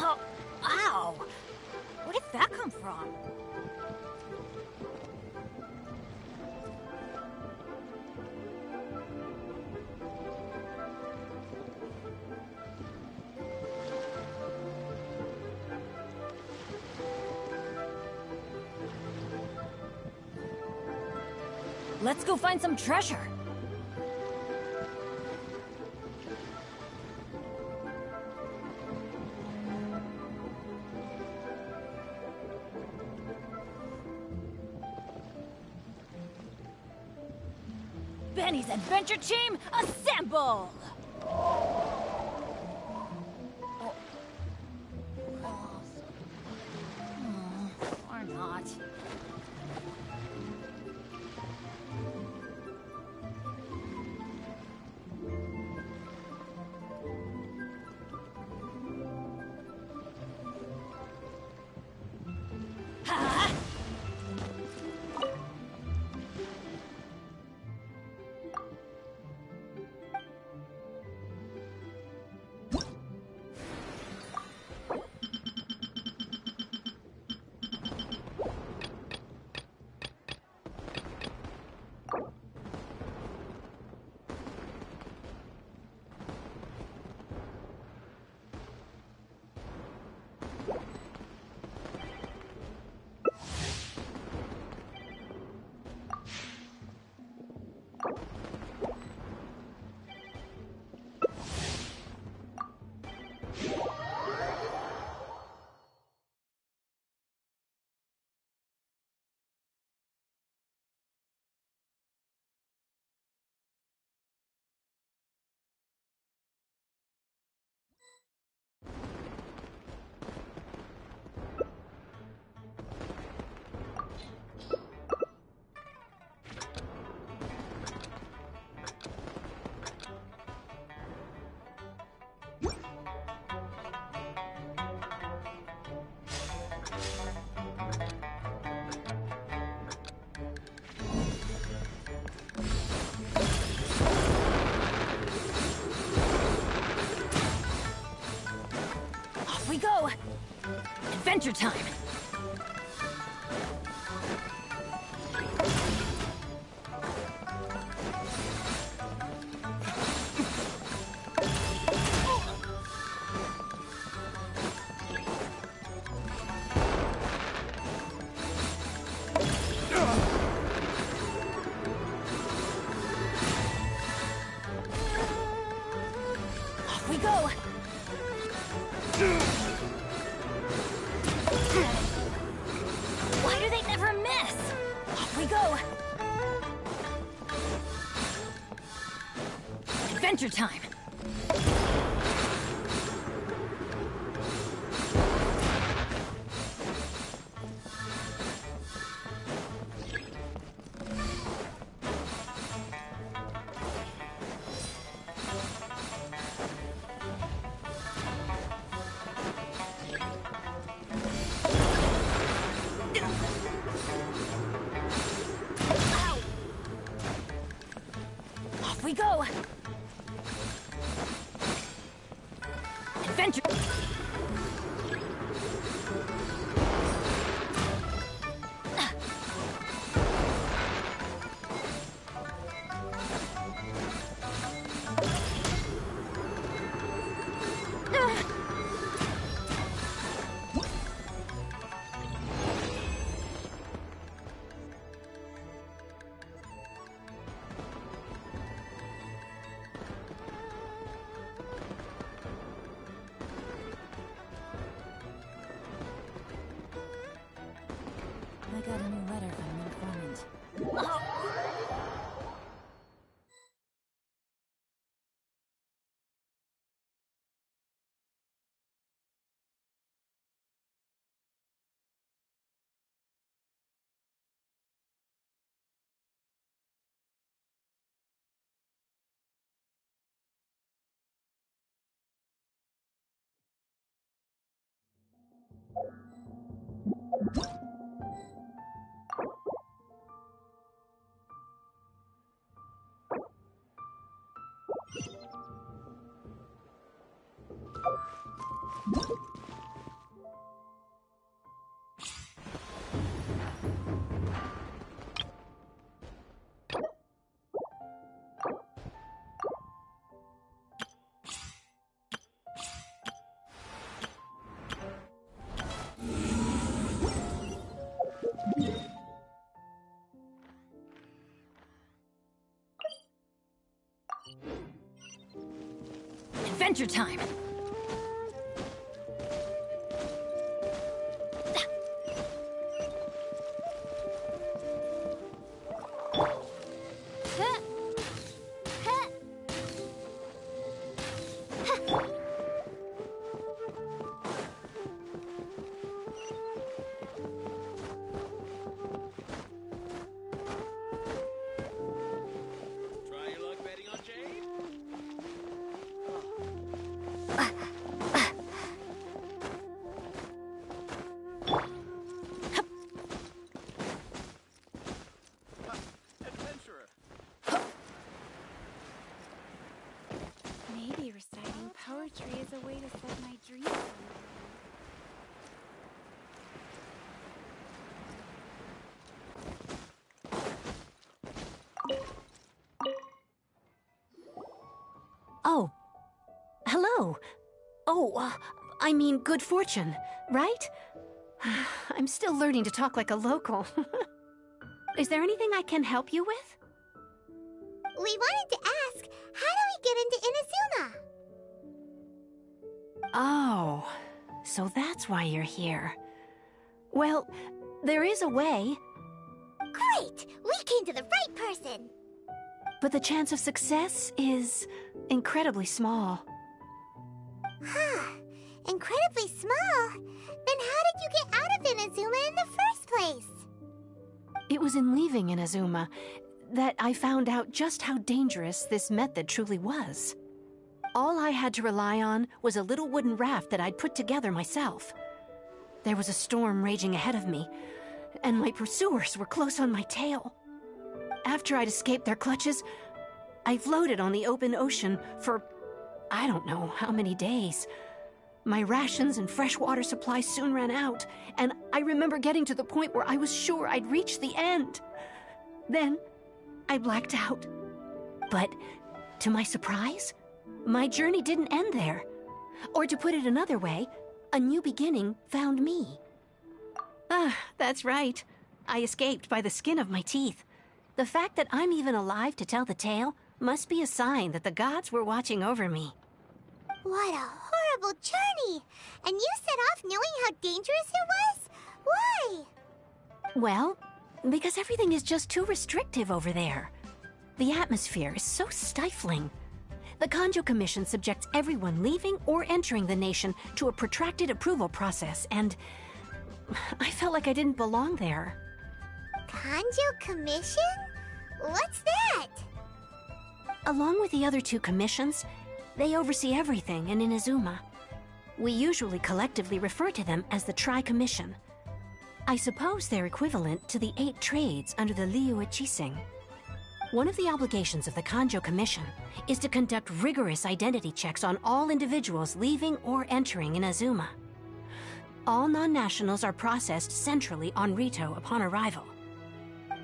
Oh, ow! Where did that come from? Let's go find some treasure. Benny's adventure team, assemble! Or not. Off we go! Adventure time! Off we go! Why do they never miss? Off we go! Adventure time! Adventure! I got a new letter from an informant. Adventure time! Maybe reciting poetry is a way to set my dreams free. Oh. Hello. Oh, I mean good fortune, right? I'm still learning to talk like a local. Is there anything I can help you with? We wanted to ask, how do we get into Inazuma? Oh, so that's why you're here. Well, there is a way. Great! We came to the right person! But the chance of success is incredibly small. Huh. Incredibly small? Then how did you get out of Inazuma in the first place? It was in leaving Inazuma that I found out just how dangerous this method truly was. All I had to rely on was a little wooden raft that I'd put together myself. There was a storm raging ahead of me, and my pursuers were close on my tail. After I'd escaped their clutches, I floated on the open ocean for I don't know how many days. My rations and fresh water supply soon ran out, and I remember getting to the point where I was sure I'd reached the end. Then, I blacked out. But, to my surprise, my journey didn't end there. Or to put it another way, a new beginning found me. Ah, that's right. I escaped by the skin of my teeth. The fact that I'm even alive to tell the tale must be a sign that the gods were watching over me. What a horrible journey! And you set off knowing how dangerous it was? Why? Well, because everything is just too restrictive over there. The atmosphere is so stifling. The Kanjo Commission subjects everyone leaving or entering the nation to a protracted approval process, and I felt like I didn't belong there. Kanjo Commission? What's that? Along with the other two commissions, they oversee everything in Inazuma. We usually collectively refer to them as the Tri-Commission. I suppose they're equivalent to the 8 trades under the Liyue Chising. One of the obligations of the Kanjo Commission is to conduct rigorous identity checks on all individuals leaving or entering Inazuma. All non-nationals are processed centrally on Rito upon arrival.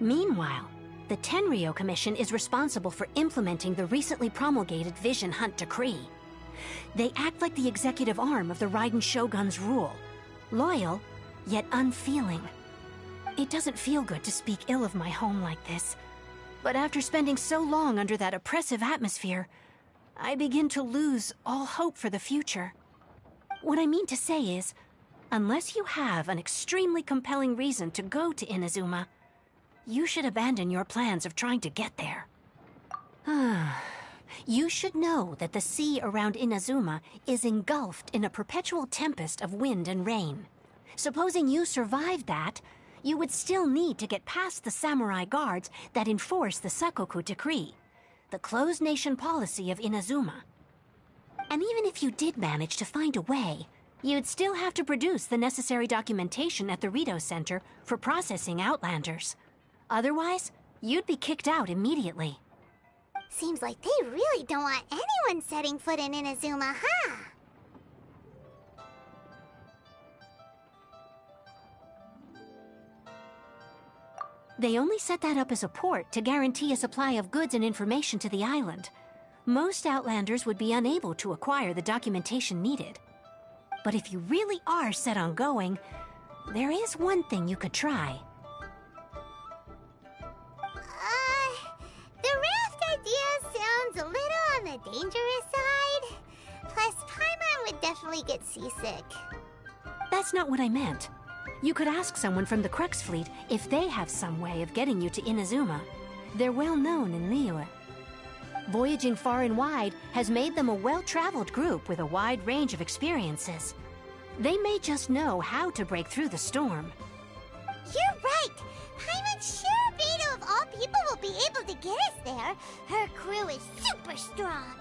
Meanwhile, the Tenryo Commission is responsible for implementing the recently promulgated Vision Hunt Decree. They act like the executive arm of the Raiden Shogun's rule, loyal, yet unfeeling. It doesn't feel good to speak ill of my home like this, but after spending so long under that oppressive atmosphere, I begin to lose all hope for the future. What I mean to say is, unless you have an extremely compelling reason to go to Inazuma, you should abandon your plans of trying to get there. You should know that the sea around Inazuma is engulfed in a perpetual tempest of wind and rain. Supposing you survived that, you would still need to get past the samurai guards that enforce the Sakoku Decree, the closed nation policy of Inazuma. And even if you did manage to find a way, you'd still have to produce the necessary documentation at the Rito Center for processing Outlanders. Otherwise, you'd be kicked out immediately. Seems like they really don't want anyone setting foot in Inazuma, huh? They only set that up as a port to guarantee a supply of goods and information to the island. Most Outlanders would be unable to acquire the documentation needed. But if you really are set on going, there is one thing you could try. The raft idea sounds a little on the dangerous side. Plus, Paimon would definitely get seasick. That's not what I meant. You could ask someone from the Crux Fleet if they have some way of getting you to Inazuma. They're well known in Liyue. Voyaging far and wide has made them a well-traveled group with a wide range of experiences. They may just know how to break through the storm. You're right! Paimon Shirobito of all people will be able to get us there. Her crew is super strong.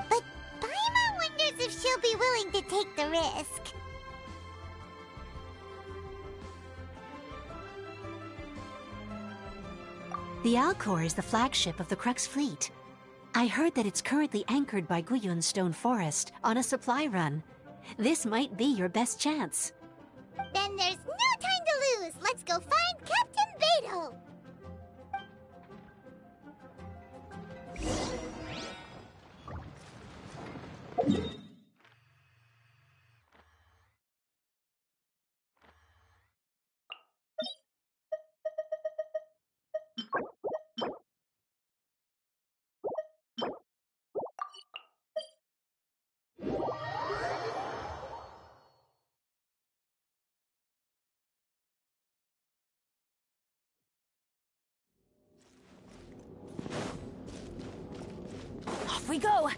But Paimon wonders if she'll be willing to take the risk. The Alcor is the flagship of the Crux Fleet. I heard that it's currently anchored by Guyun Stone Forest on a supply run. This might be your best chance. Then there's no time to lose! Let's go find Captain Beto! Off we go!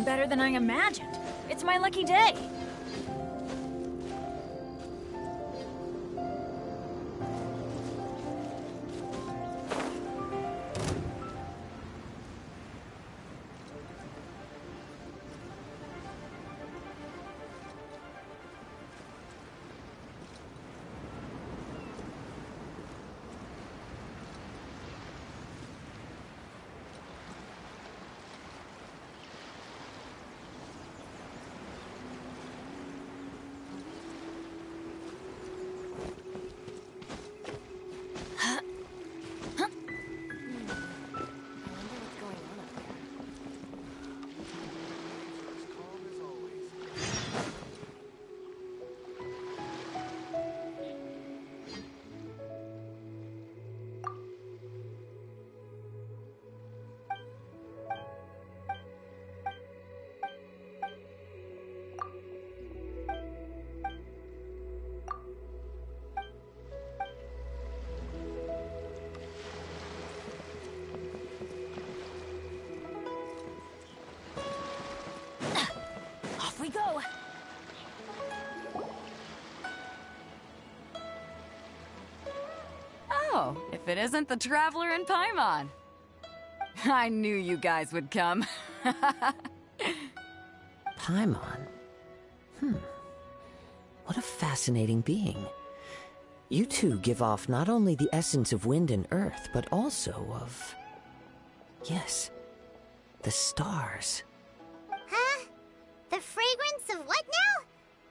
Better than I imagined. It's my lucky day. if it isn't the Traveler and Paimon. I knew you guys would come. Paimon? What a fascinating being. You two give off not only the essence of wind and earth, but also of... yes, the stars. Huh? The fragrance of what now?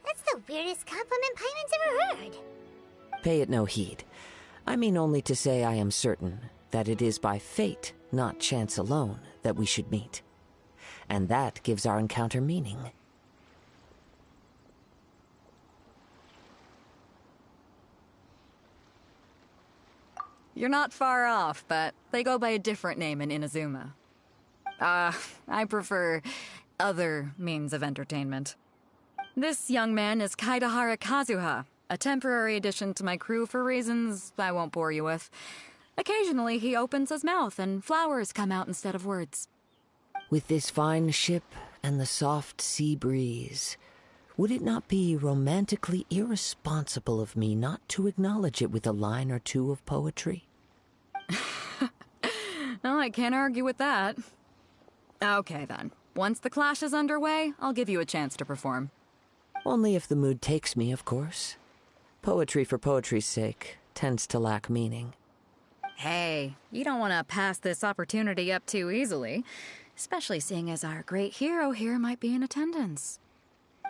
That's the weirdest compliment Paimon's ever heard. Pay it no heed. I mean only to say I am certain that it is by fate, not chance alone, that we should meet. And that gives our encounter meaning. You're not far off, but they go by a different name in Inazuma. I prefer other means of entertainment. This young man is Kaidahara Kazuha, a temporary addition to my crew for reasons I won't bore you with. Occasionally, he opens his mouth and flowers come out instead of words. With this fine ship and the soft sea breeze, would it not be romantically irresponsible of me not to acknowledge it with a line or two of poetry? No, I can't argue with that. Okay, then. Once the clash is underway, I'll give you a chance to perform. Only if the mood takes me, of course. Poetry for poetry's sake tends to lack meaning. Hey, you don't want to pass this opportunity up too easily, especially seeing as our great hero here might be in attendance.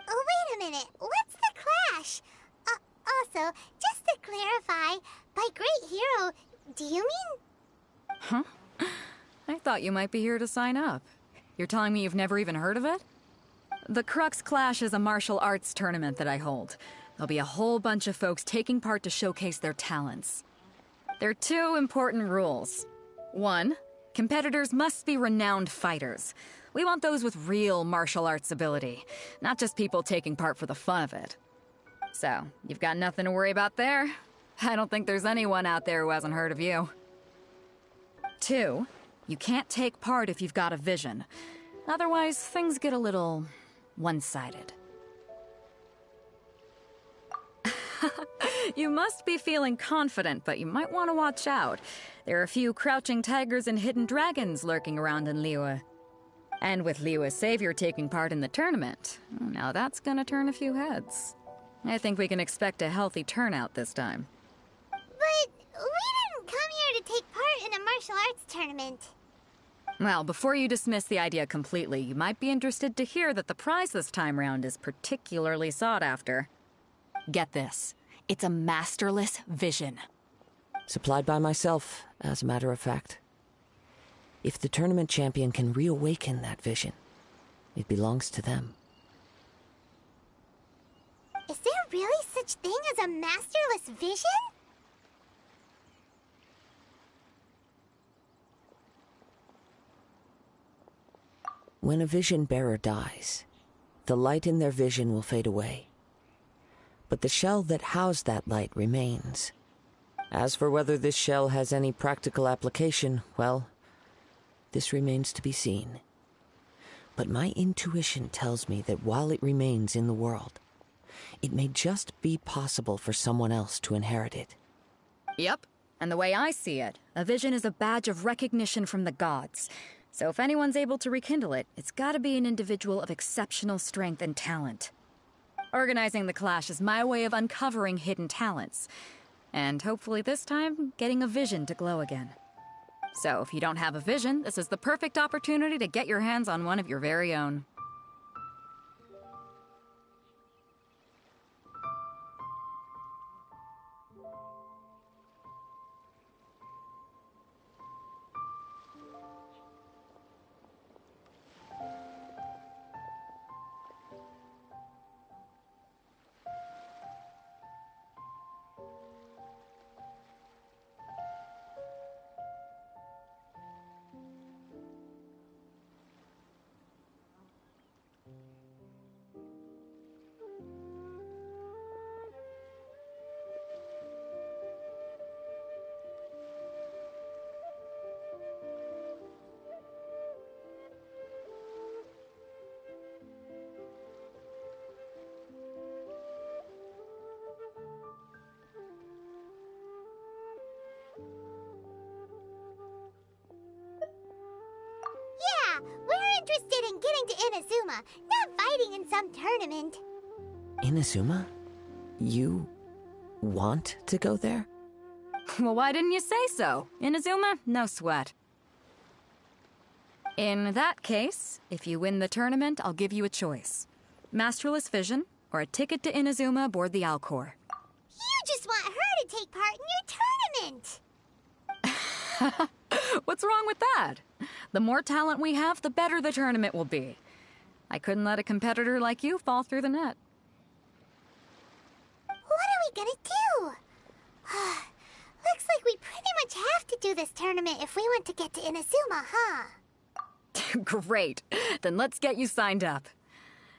Oh, wait a minute. What's the clash? Also, just to clarify, by great hero, do you mean... Huh? I thought you might be here to sign up. You're telling me you've never even heard of it? The Crux Clash is a martial arts tournament that I hold. There'll be a whole bunch of folks taking part to showcase their talents. There are two important rules. 1, competitors must be renowned fighters. We want those with real martial arts ability, not just people taking part for the fun of it. So, you've got nothing to worry about there. I don't think there's anyone out there who hasn't heard of you. 2, you can't take part if you've got a vision. Otherwise, things get a little one-sided. You must be feeling confident, but you might want to watch out. There are a few crouching tigers and hidden dragons lurking around in Liyue. And with Liyue's savior taking part in the tournament, now that's gonna turn a few heads. I think we can expect a healthy turnout this time. But we didn't come here to take part in a martial arts tournament. Well, before you dismiss the idea completely, you might be interested to hear that the prize this time round is particularly sought after. Get this. It's a masterless vision. Supplied by myself, as a matter of fact. If the tournament champion can reawaken that vision, it belongs to them. Is there really such thing as a masterless vision? When a vision bearer dies, the light in their vision will fade away. But the shell that housed that light remains. As for whether this shell has any practical application, well, this remains to be seen. But my intuition tells me that while it remains in the world, it may just be possible for someone else to inherit it. Yep, and the way I see it, a vision is a badge of recognition from the gods. So if anyone's able to rekindle it, it's gotta be an individual of exceptional strength and talent. Organizing the clash is my way of uncovering hidden talents. And hopefully this time, getting a vision to glow again. So if you don't have a vision, this is the perfect opportunity to get your hands on one of your very own. interested in getting to Inazuma, not fighting in some tournament. Inazuma? You want to go there? Well, why didn't you say so? Inazuma? No sweat. In that case, if you win the tournament, I'll give you a choice. Masterless Vision, or a ticket to Inazuma aboard the Alcor. You just want her to take part in your tournament! What's wrong with that? The more talent we have, the better the tournament will be. I couldn't let a competitor like you fall through the net. What are we gonna do? Looks like we pretty much have to do this tournament if we want to get to Inazuma, huh? Great. Then let's get you signed up.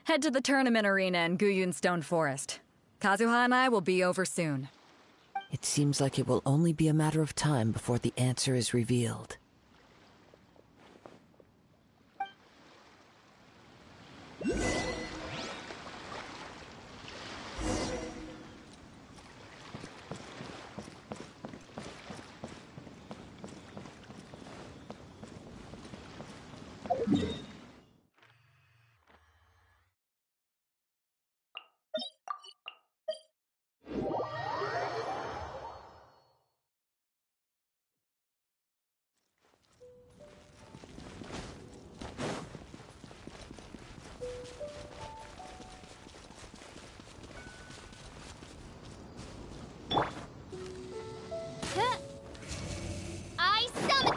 Head to the tournament arena in Guyun Stone Forest. Kazuha and I will be over soon. It seems like it will only be a matter of time before the answer is revealed. I summon...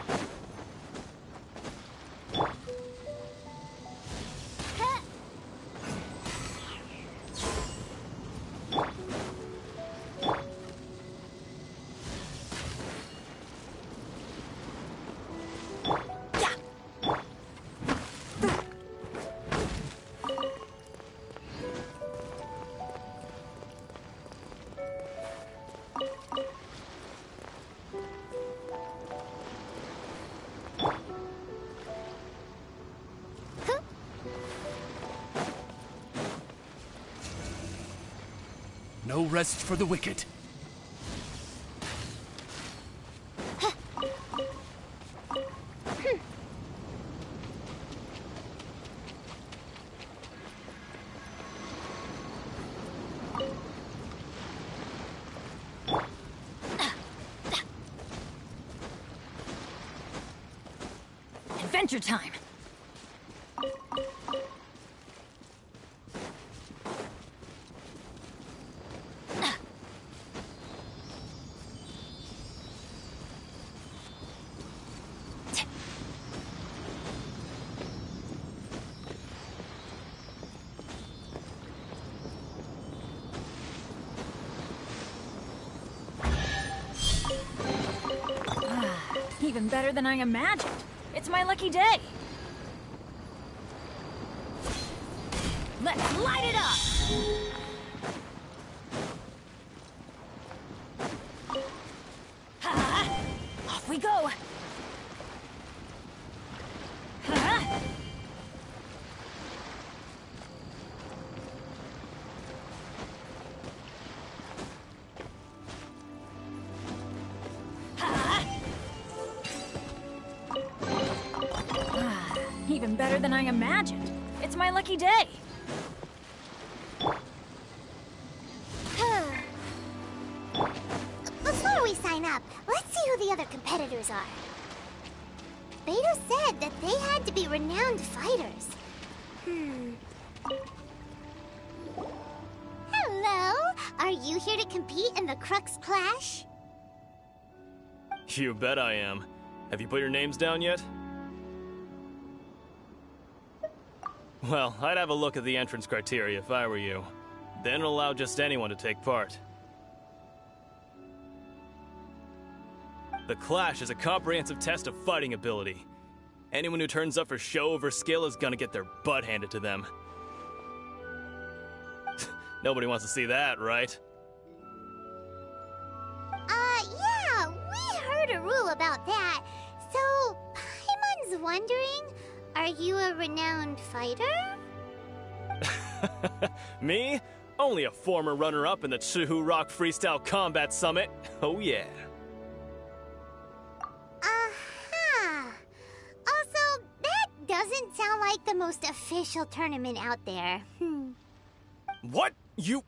No rest for the wicked. Adventure time! Even better than I imagined. It's my lucky day. Let's light it up! Off we go! Even better than I imagined. It's my lucky day. Before we sign up, let's see who the other competitors are. Beto said that they had to be renowned fighters. Hello? Are you here to compete in the Crux Clash? You bet I am. Have you put your names down yet? Well, I'd have a look at the entrance criteria if I were you. Then allow just anyone to take part. The Clash is a comprehensive test of fighting ability. Anyone who turns up for show over skill is gonna get their butt handed to them. Nobody wants to see that, right? Yeah, we heard a rule about that. So, Paimon's wondering, are you a renowned fighter? Me? Only a former runner-up in the Chihu Rock Freestyle Combat Summit. Oh yeah. Also, that doesn't sound like most official tournament out there. What? You...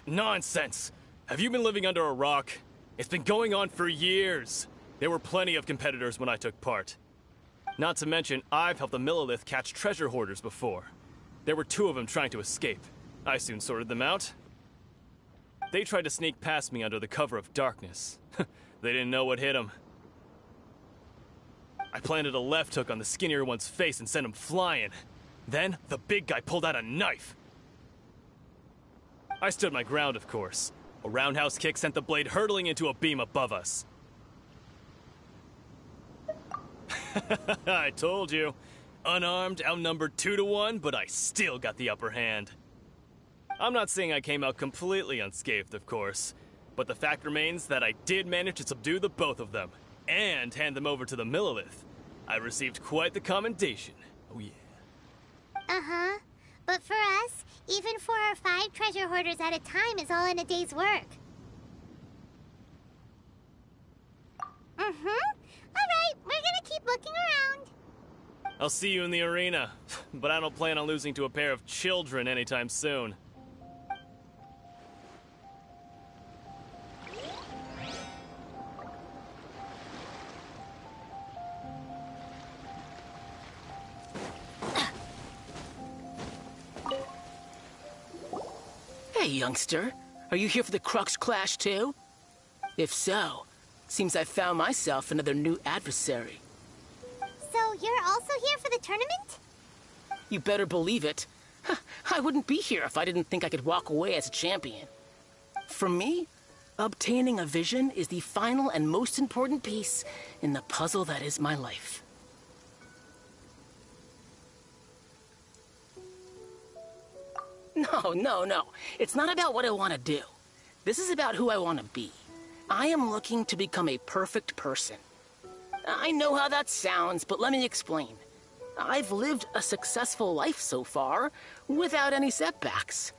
Nonsense. Have you been living under a rock? It's been going on for years. There were plenty of competitors when I took part. Not to mention, I've helped the Millilith catch treasure hoarders before. There were 2 of them trying to escape. I soon sorted them out. They tried to sneak past me under the cover of darkness. They didn't know what hit them. I planted a left hook on the skinnier one's face and sent him flying. Then, the big guy pulled out a knife. I stood my ground, of course. A roundhouse kick sent the blade hurtling into a beam above us. I told you. Unarmed, outnumbered 2 to 1, but I still got the upper hand. I'm not saying I came out completely unscathed, of course, but the fact remains that I did manage to subdue the both of them, and hand them over to the Millilith. I received quite the commendation. Oh yeah. Uh-huh. But for us, even 4 or 5 treasure hoarders at a time is all in a day's work. Alright, we're gonna keep looking around. I'll see you in the arena, but I don't plan on losing to a pair of children anytime soon. Hey, youngster. Are you here for the Crux Clash, too? If so, seems I found myself another new adversary. So you're also here for the tournament? You better believe it. I wouldn't be here if I didn't think I could walk away as a champion. For me, obtaining a vision is the final and most important piece in the puzzle that is my life. No. It's not about what I want to do. This is about who I want to be. I am looking to become a perfect person. I know how that sounds, but let me explain. I've lived a successful life so far, without any setbacks.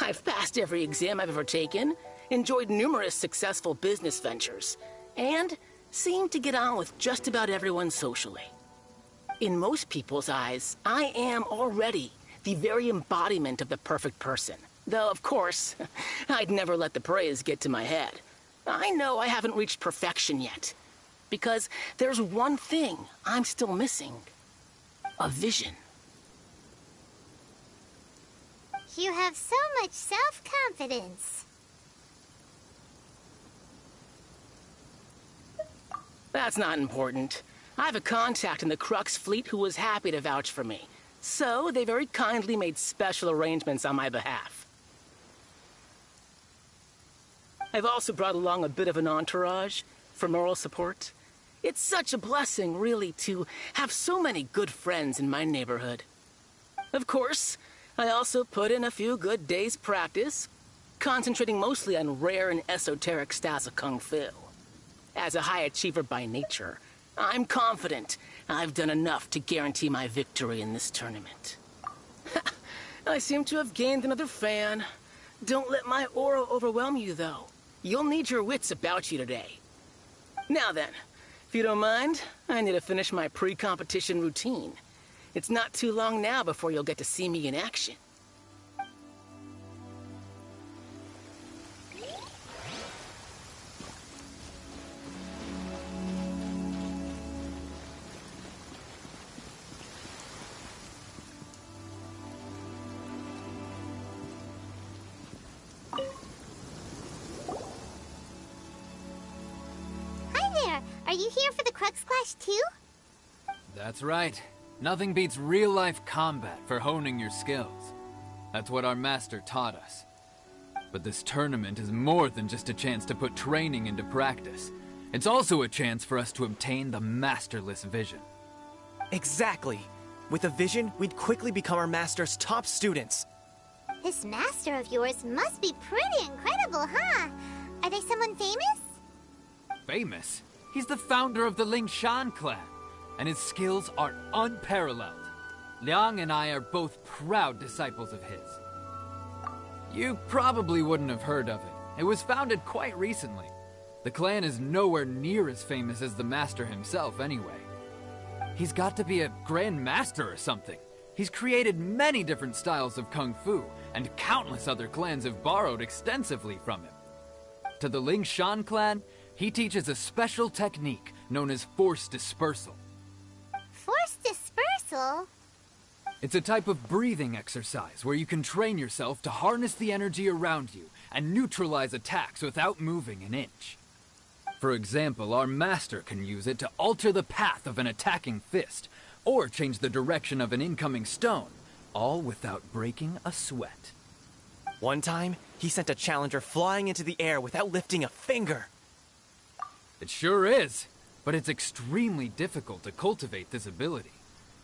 I've passed every exam I've ever taken, enjoyed numerous successful business ventures, and seem to get on with just about everyone socially. In most people's eyes, I am already the very embodiment of the perfect person. Though, of course, I'd never let the praise get to my head. I know I haven't reached perfection yet, because there's one thing I'm still missing. A vision. You have so much self-confidence. That's not important. I have a contact in the Crux fleet who was happy to vouch for me. So, they very kindly made special arrangements on my behalf. I've also brought along a bit of an entourage for moral support. It's such a blessing, really, to have so many good friends in my neighborhood. Of course, I also put in a few good days' practice, concentrating mostly on rare and esoteric styles of Kung Fu. As a high achiever by nature, I'm confident I've done enough to guarantee my victory in this tournament. I seem to have gained another fan. Don't let my aura overwhelm you, though. You'll need your wits about you today. Now then, if you don't mind, I need to finish my pre-competition routine. It's not too long now before you'll get to see me in action. Are you here for the Crux Clash too? That's right. Nothing beats real-life combat for honing your skills. That's what our master taught us. But this tournament is more than just a chance to put training into practice. It's also a chance for us to obtain the masterless vision. Exactly. With a vision, we'd quickly become our master's top students. This master of yours must be pretty incredible, huh? Are they someone famous? Famous? He's the founder of the Lingshan clan, and his skills are unparalleled. Liang and I are both proud disciples of his. You probably wouldn't have heard of it. It was founded quite recently. The clan is nowhere near as famous as the master himself, anyway. He's got to be a Grand Master or something. He's created many different styles of Kung Fu, and countless other clans have borrowed extensively from him. To the Ling Shan clan, he teaches a special technique known as force dispersal. Force dispersal? It's a type of breathing exercise where you can train yourself to harness the energy around you and neutralize attacks without moving an inch. For example, our master can use it to alter the path of an attacking fist, or change the direction of an incoming stone, all without breaking a sweat. One time, he sent a challenger flying into the air without lifting a finger. It sure is, but it's extremely difficult to cultivate this ability.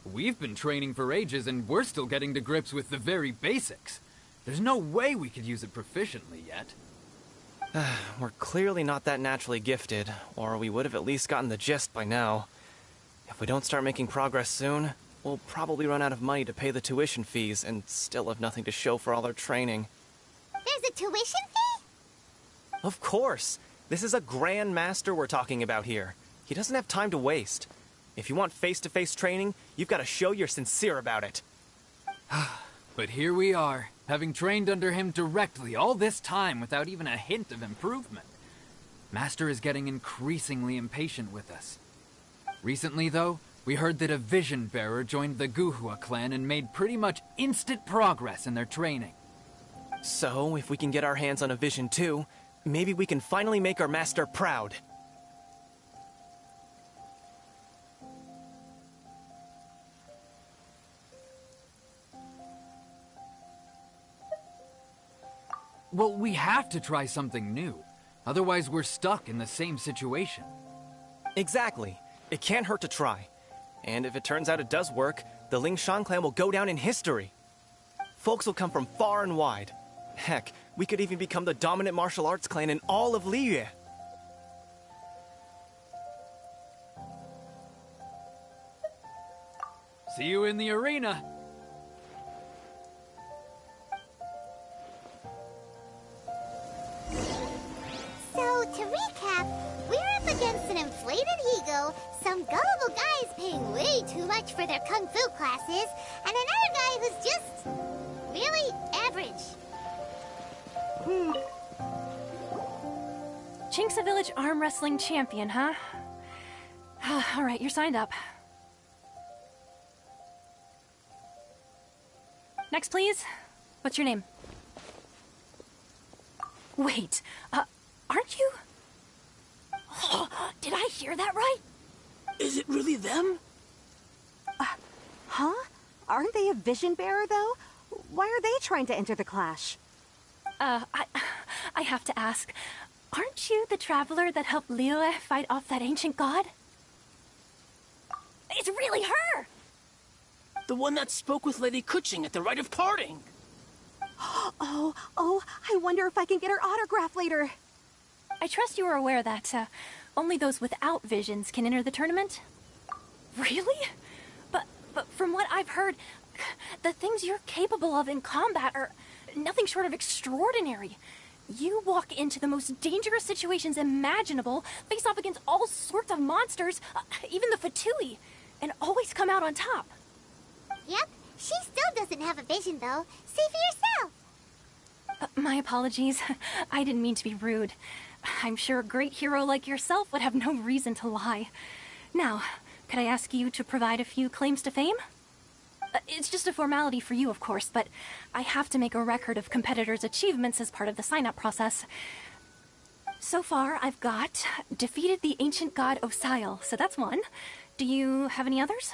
We've been training for ages and we're still getting to grips with the very basics. There's no way we could use it proficiently yet. We're clearly not that naturally gifted, or we would have at least gotten the gist by now. If we don't start making progress soon, we'll probably run out of money to pay the tuition fees and still have nothing to show for all our training. There's a tuition fee? Of course! This is a Grand Master we're talking about here. He doesn't have time to waste. If you want face-to-face training, you've got to show you're sincere about it. But here we are, having trained under him directly all this time without even a hint of improvement. Master is getting increasingly impatient with us. Recently, though, we heard that a vision bearer joined the Guhua clan and made pretty much instant progress in their training. So, if we can get our hands on a vision too, maybe we can finally make our master proud. Well, we have to try something new. Otherwise, we're stuck in the same situation. Exactly. It can't hurt to try. And if it turns out it does work, the Ling Shan clan will go down in history. Folks will come from far and wide. Heck, we could even become the dominant martial arts clan in all of Liyue. See you in the arena. So, to recap, we're up against an inflated ego, some gullible guys paying way too much for their kung fu classes, and another guy who's just really average. Chinksa Village arm wrestling champion, huh? Alright, you're signed up. Next, please. What's your name? Wait, aren't you? Oh, did I hear that right? Is it really them? Huh? Aren't they a vision bearer, though? Why are they trying to enter the clash? I have to ask. Aren't you the traveler that helped Liyue fight off that ancient god? It's really her! The one that spoke with Lady Kuching at the rite of parting. Oh, I wonder if I can get her autograph later. I trust you are aware that only those without visions can enter the tournament? Really? But from what I've heard, the things you're capable of in combat are nothing short of extraordinary. You walk into the most dangerous situations imaginable, face off against all sorts of monsters, even the Fatui, and always come out on top. Yep, she still doesn't have a vision, though. See for yourself. My apologies. I didn't mean to be rude. I'm sure a great hero like yourself would have no reason to lie. Now, could I ask you to provide a few claims to fame? It's just a formality for you, of course, but I have to make a record of competitors' achievements as part of the sign-up process. So far, I've got defeated the ancient god Osail, so that's one. Do you have any others?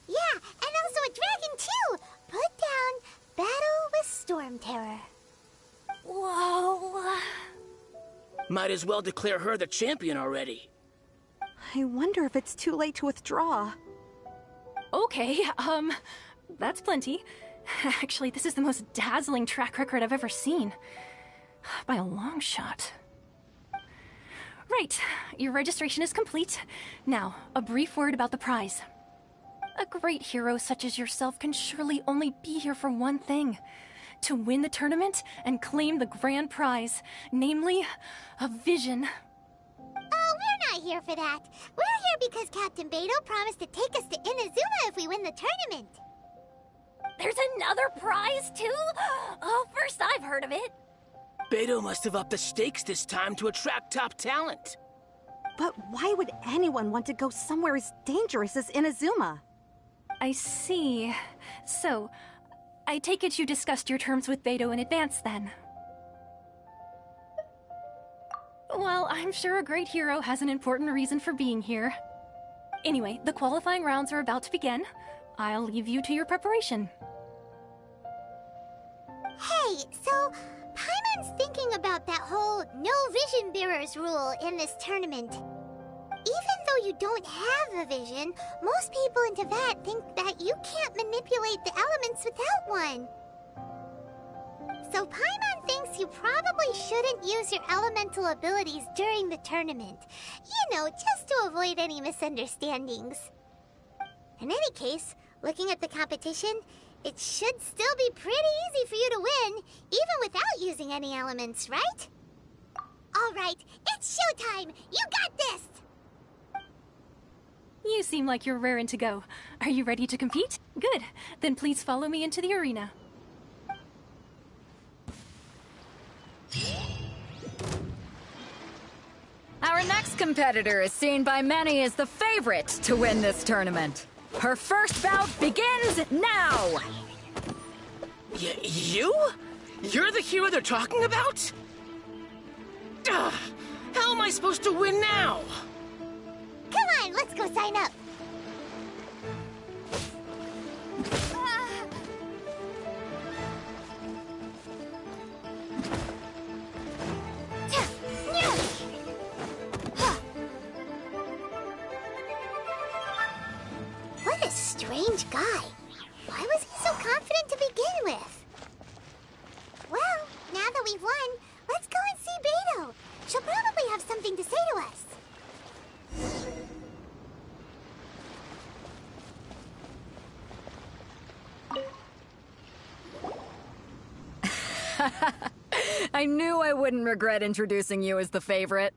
Yeah, and also a dragon, too! Put down Battle with Storm Terror. Whoa. Might as well declare her the champion already. I wonder if it's too late to withdraw. Okay, that's plenty. Actually, this is the most dazzling track record I've ever seen. By a long shot. Right, your registration is complete. Now, a brief word about the prize. A great hero such as yourself can surely only be here for one thing. To win the tournament and claim the grand prize, namely, a vision. Oh, we're not here for that. We're here because Captain Beto promised to take us to Inazuma if we win the tournament. There's another prize, too? Oh, first I've heard of it. Beto must have upped the stakes this time to attract top talent. But why would anyone want to go somewhere as dangerous as Inazuma? I see. So, I take it you discussed your terms with Beto in advance, then? Well, I'm sure a great hero has an important reason for being here. Anyway, the qualifying rounds are about to begin. I'll leave you to your preparation. Hey, so Paimon's thinking about that whole no vision bearers rule in this tournament. Even though you don't have a vision, most people in Teyvat think that you can't manipulate the elements without one. So Paimon thinks you probably shouldn't use your elemental abilities during the tournament. You know, just to avoid any misunderstandings. In any case, looking at the competition, it should still be pretty easy for you to win, even without using any elements, right? Alright, it's showtime! You got this! You seem like you're raring to go. Are you ready to compete? Good. Then please follow me into the arena. Our next competitor is seen by many as the favorite to win this tournament. Her first bout begins now! You? You're the hero they're talking about? Ugh, how am I supposed to win now? Come on, let's go sign up! What a strange guy. Why was he so confident to begin with? Well, now that we've won, let's go and see Beto. She'll probably have something to say to us. I knew I wouldn't regret introducing you as the favorite.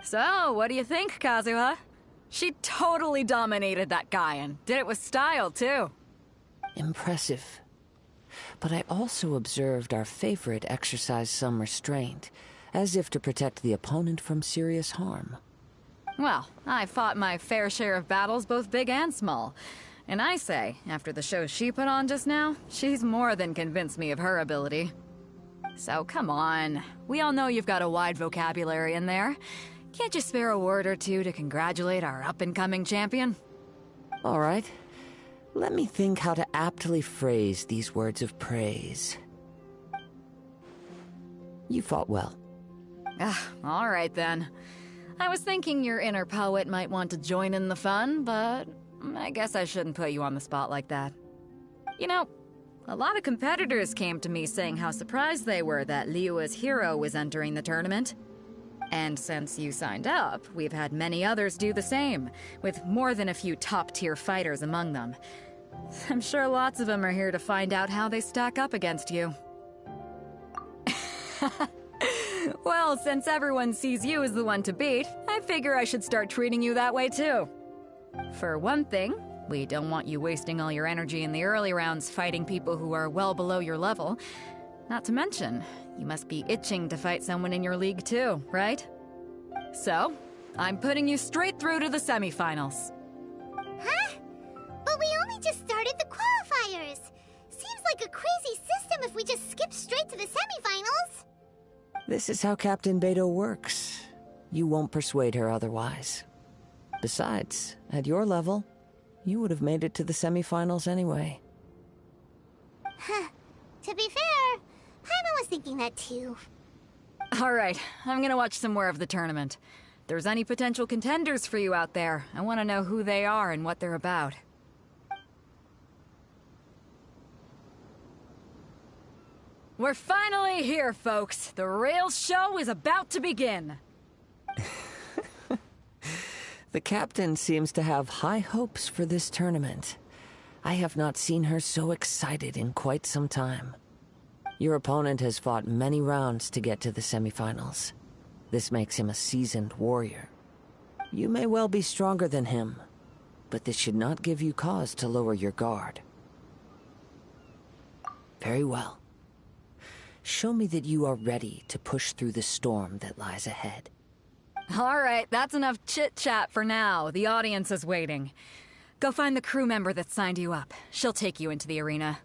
So, what do you think, Kazuha? She totally dominated that guy and did it with style, too. Impressive. But I also observed our favorite exercise some restraint, as if to protect the opponent from serious harm. Well, I fought my fair share of battles, both big and small. And I say, after the show she put on just now, she's more than convinced me of her ability. So come on, we all know you've got a wide vocabulary in there. Can't you spare a word or two to congratulate our up-and-coming champion? All right. Let me think how to aptly phrase these words of praise. You fought well. All right then. I was thinking your inner poet might want to join in the fun, but I guess I shouldn't put you on the spot like that. You know, a lot of competitors came to me saying how surprised they were that Liyue's hero was entering the tournament. And since you signed up, we've had many others do the same, with more than a few top-tier fighters among them. I'm sure lots of them are here to find out how they stack up against you. Well, since everyone sees you as the one to beat, I figure I should start treating you that way too. For one thing, we don't want you wasting all your energy in the early rounds fighting people who are well below your level. Not to mention, you must be itching to fight someone in your league too, right? So, I'm putting you straight through to the semifinals. Huh? But we only just started the qualifiers. Seems like a crazy system if we just skip straight to the semifinals. This is how Captain Beto works. You won't persuade her otherwise. Besides, at your level, you would have made it to the semifinals anyway. Huh. To be fair, Paimon was thinking that too. Alright, I'm gonna watch some more of the tournament. If there's any potential contenders for you out there, I want to know who they are and what they're about. We're finally here, folks. The real show is about to begin. The captain seems to have high hopes for this tournament. I have not seen her so excited in quite some time. Your opponent has fought many rounds to get to the semifinals. This makes him a seasoned warrior. You may well be stronger than him, but this should not give you cause to lower your guard. Very well. Show me that you are ready to push through the storm that lies ahead. All right, that's enough chit-chat for now. The audience is waiting. Go find the crew member that signed you up. She'll take you into the arena.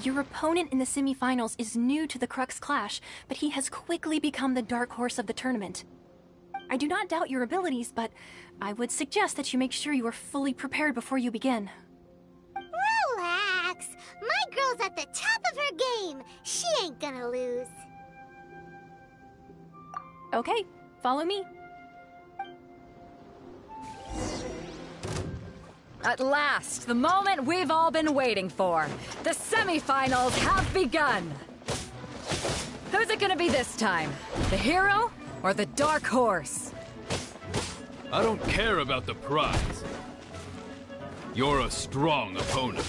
Your opponent in the semifinals is new to the Crux Clash, but he has quickly become the dark horse of the tournament. I do not doubt your abilities, but I would suggest that you make sure you are fully prepared before you begin. Relax! My girl's at the top of her game! She ain't gonna lose. Okay, follow me. At last, the moment we've all been waiting for. The semifinals have begun. Who's it gonna be this time? The hero or the dark horse? I don't care about the prize. You're a strong opponent.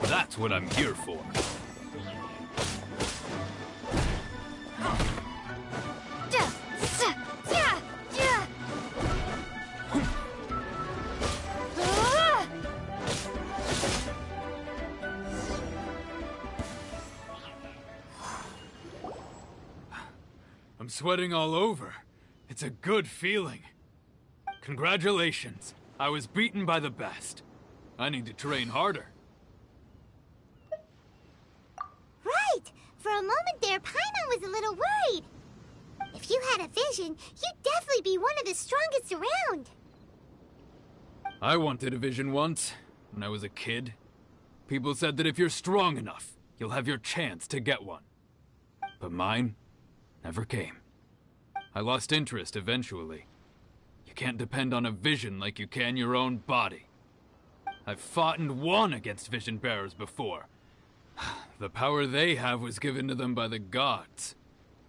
That's what I'm here for. I'm sweating all over. It's a good feeling. Congratulations. I was beaten by the best. I need to train harder. Right! For a moment there, Paimon was a little worried. If you had a vision, you'd definitely be one of the strongest around. I wanted a vision once, when I was a kid. People said that if you're strong enough, you'll have your chance to get one. But mine never came. I lost interest eventually. You can't depend on a vision like you can your own body. I've fought and won against vision bearers before. The power they have was given to them by the gods.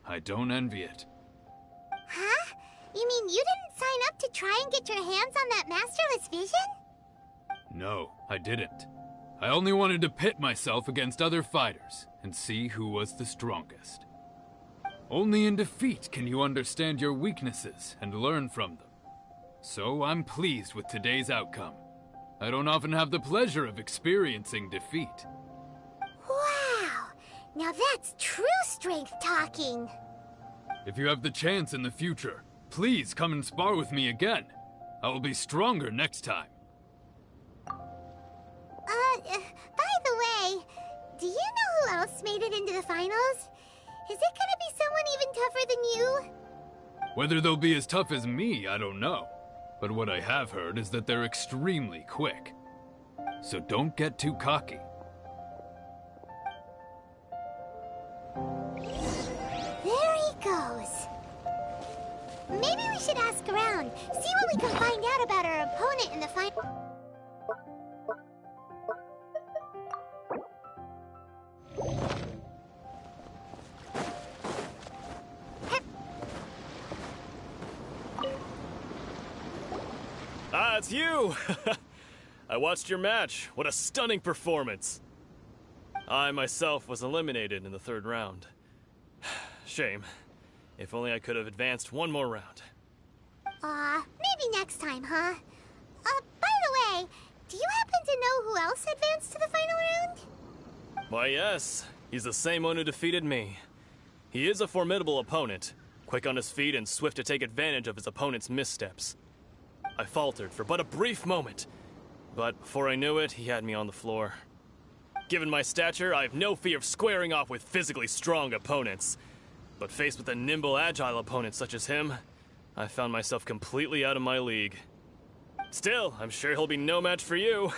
I don't envy it. Huh? You mean you didn't sign up to try and get your hands on that masterless vision? No, I didn't. I only wanted to pit myself against other fighters and see who was the strongest. Only in defeat can you understand your weaknesses and learn from them. So I'm pleased with today's outcome. I don't often have the pleasure of experiencing defeat. Wow! Now that's true strength talking. If you have the chance in the future, please come and spar with me again. I will be stronger next time. By the way, do you know who else made it into the finals? Is it gonna be someone even tougher than you? Whether they'll be as tough as me, I don't know. But what I have heard is that they're extremely quick. So don't get too cocky. There he goes. Maybe we should ask around, see what we can find out about our opponent in the final. Ah, it's you! I watched your match. What a stunning performance. I myself was eliminated in the third round. Shame. If only I could have advanced one more round. Maybe next time, huh? By the way, do you happen to know who else advanced to the final round? Why, yes. He's the same one who defeated me. He is a formidable opponent, quick on his feet and swift to take advantage of his opponent's missteps. I faltered for but a brief moment, but before I knew it, he had me on the floor. Given my stature, I have no fear of squaring off with physically strong opponents. But faced with a nimble, agile opponent such as him, I found myself completely out of my league. Still, I'm sure he'll be no match for you.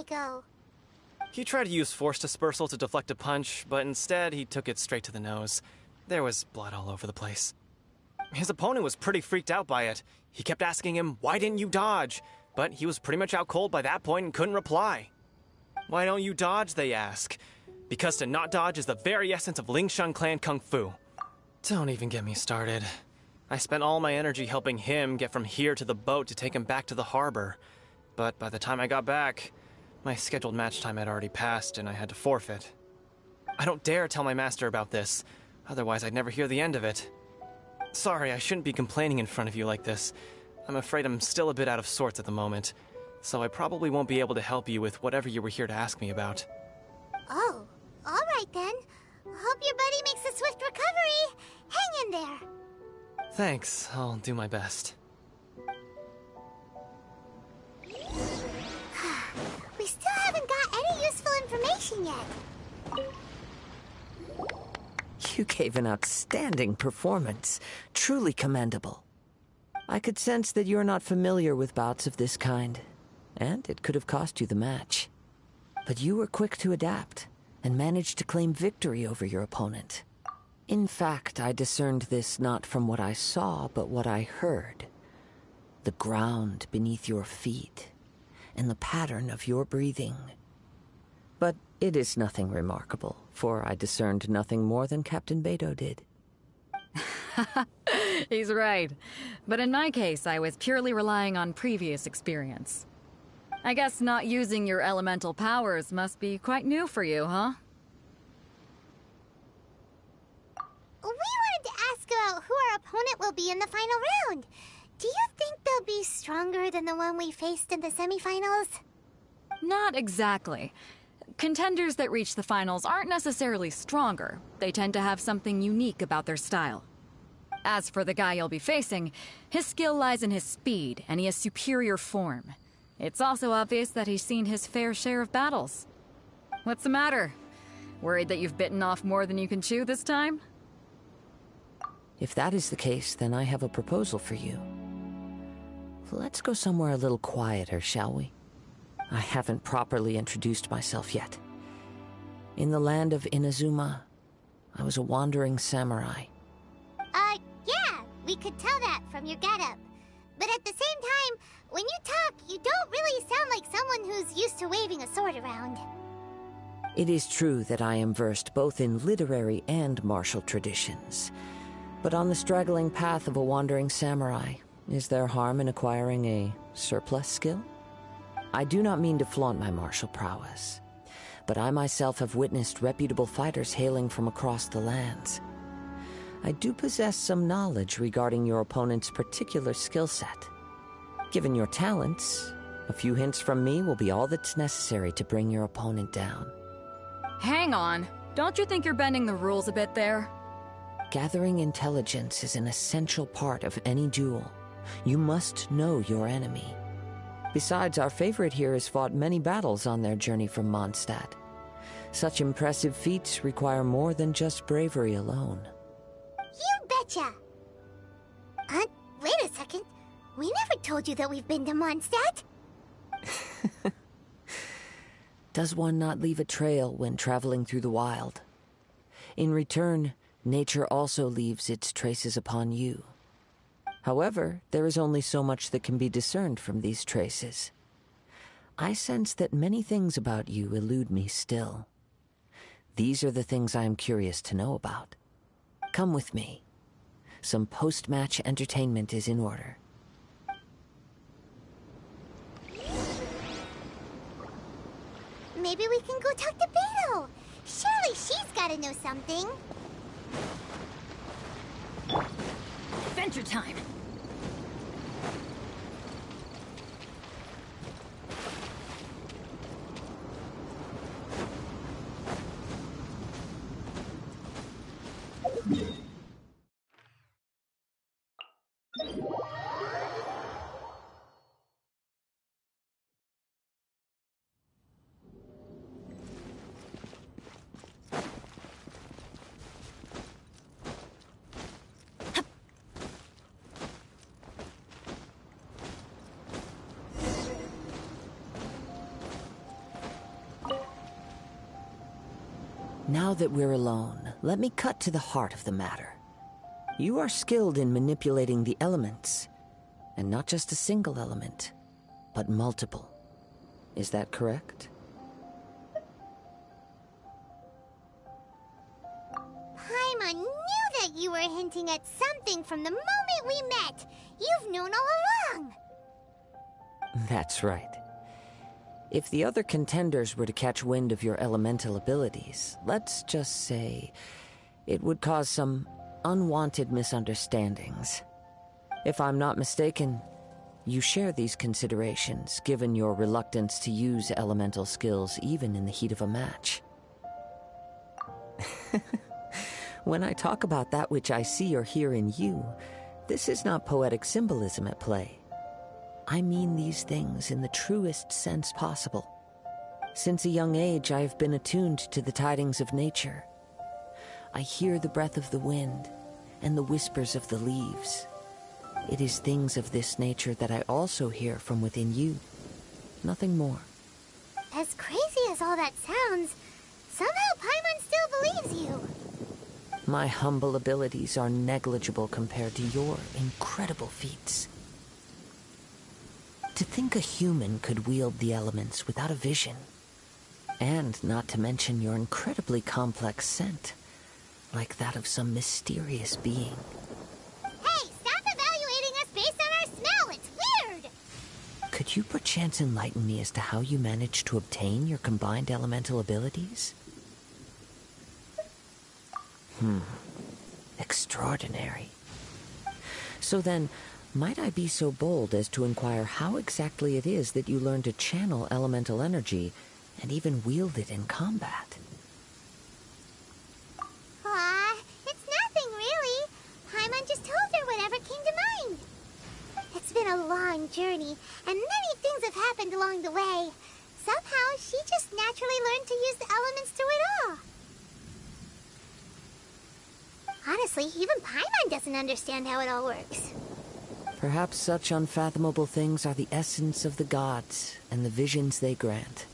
Go. He tried to use force dispersal to deflect a punch, but instead he took it straight to the nose. There was blood all over the place. His opponent was pretty freaked out by it. He kept asking him, "Why didn't you dodge?" But he was pretty much out cold by that point and couldn't reply. Why don't you dodge, they ask. Because to not dodge is the very essence of Lingsheng clan kung fu. Don't even get me started. I spent all my energy helping him get from here to the boat to take him back to the harbor. But by the time I got back, my scheduled match time had already passed and I had to forfeit. I don't dare tell my master about this, otherwise I'd never hear the end of it. Sorry, I shouldn't be complaining in front of you like this. I'm afraid I'm still a bit out of sorts at the moment, so I probably won't be able to help you with whatever you were here to ask me about. Oh, alright then. Hope your buddy makes a swift recovery. Hang in there. Thanks, I'll do my best. We still haven't got any useful information yet. You gave an outstanding performance. Truly commendable. I could sense that you're not familiar with bouts of this kind, and it could have cost you the match. But you were quick to adapt, and managed to claim victory over your opponent. In fact, I discerned this not from what I saw, but what I heard. The ground beneath your feet, and the pattern of your breathing. But it is nothing remarkable, for I discerned nothing more than Captain Beto did. He's right. But in my case, I was purely relying on previous experience. I guess not using your elemental powers must be quite new for you, huh? We wanted to ask about who our opponent will be in the final round. Do you think they'll be stronger than the one we faced in the semifinals? Not exactly. Contenders that reach the finals aren't necessarily stronger. They tend to have something unique about their style. As for the guy you'll be facing, his skill lies in his speed, and he has superior form. It's also obvious that he's seen his fair share of battles. What's the matter? Worried that you've bitten off more than you can chew this time? If that is the case, then I have a proposal for you. Let's go somewhere a little quieter, shall we? I haven't properly introduced myself yet. In the land of Inazuma, I was a wandering samurai. Yeah, we could tell that from your getup. But at the same time, when you talk, you don't really sound like someone who's used to waving a sword around. It is true that I am versed both in literary and martial traditions. But on the straggling path of a wandering samurai, is there harm in acquiring a surplus skill? I do not mean to flaunt my martial prowess, but I myself have witnessed reputable fighters hailing from across the lands. I do possess some knowledge regarding your opponent's particular skill set. Given your talents, a few hints from me will be all that's necessary to bring your opponent down. Hang on. Don't you think you're bending the rules a bit there? Gathering intelligence is an essential part of any duel. You must know your enemy. Besides, our favorite here has fought many battles on their journey from Mondstadt. Such impressive feats require more than just bravery alone. You betcha! Wait a second. We never told you that we've been to Mondstadt. Does one not leave a trail when traveling through the wild? In return, nature also leaves its traces upon you. However, there is only so much that can be discerned from these traces. I sense that many things about you elude me still. These are the things I am curious to know about. Come with me. Some post-match entertainment is in order. Maybe we can go talk to Beto. Surely she's gotta know something. Adventure time! Now that we're alone, let me cut to the heart of the matter. You are skilled in manipulating the elements, and not just a single element, but multiple. Is that correct? You were hinting at something from the moment we met. You've known all along. That's right. If the other contenders were to catch wind of your elemental abilities, let's just say it would cause some unwanted misunderstandings. If I'm not mistaken, you share these considerations, given your reluctance to use elemental skills even in the heat of a match. When I talk about that which I see or hear in you, this is not poetic symbolism at play. I mean these things in the truest sense possible. Since a young age, I have been attuned to the tidings of nature. I hear the breath of the wind and the whispers of the leaves. It is things of this nature that I also hear from within you. Nothing more. As crazy as all that sounds, somehow Paimon still believes you. My humble abilities are negligible compared to your incredible feats. To think a human could wield the elements without a vision. And not to mention your incredibly complex scent, like that of some mysterious being. Hey, stop evaluating us based on our smell! It's weird! Could you perchance enlighten me as to how you managed to obtain your combined elemental abilities? Extraordinary. So then, might I be so bold as to inquire how exactly it is that you learn to channel elemental energy and even wield it in combat? It's nothing really. Paimon just told her whatever came to mind. It's been a long journey, and many things have happened along the way. Somehow, she just naturally learned to use the elements through it all. Honestly, even Paimon doesn't understand how it all works. Perhaps such unfathomable things are the essence of the gods and the visions they grant.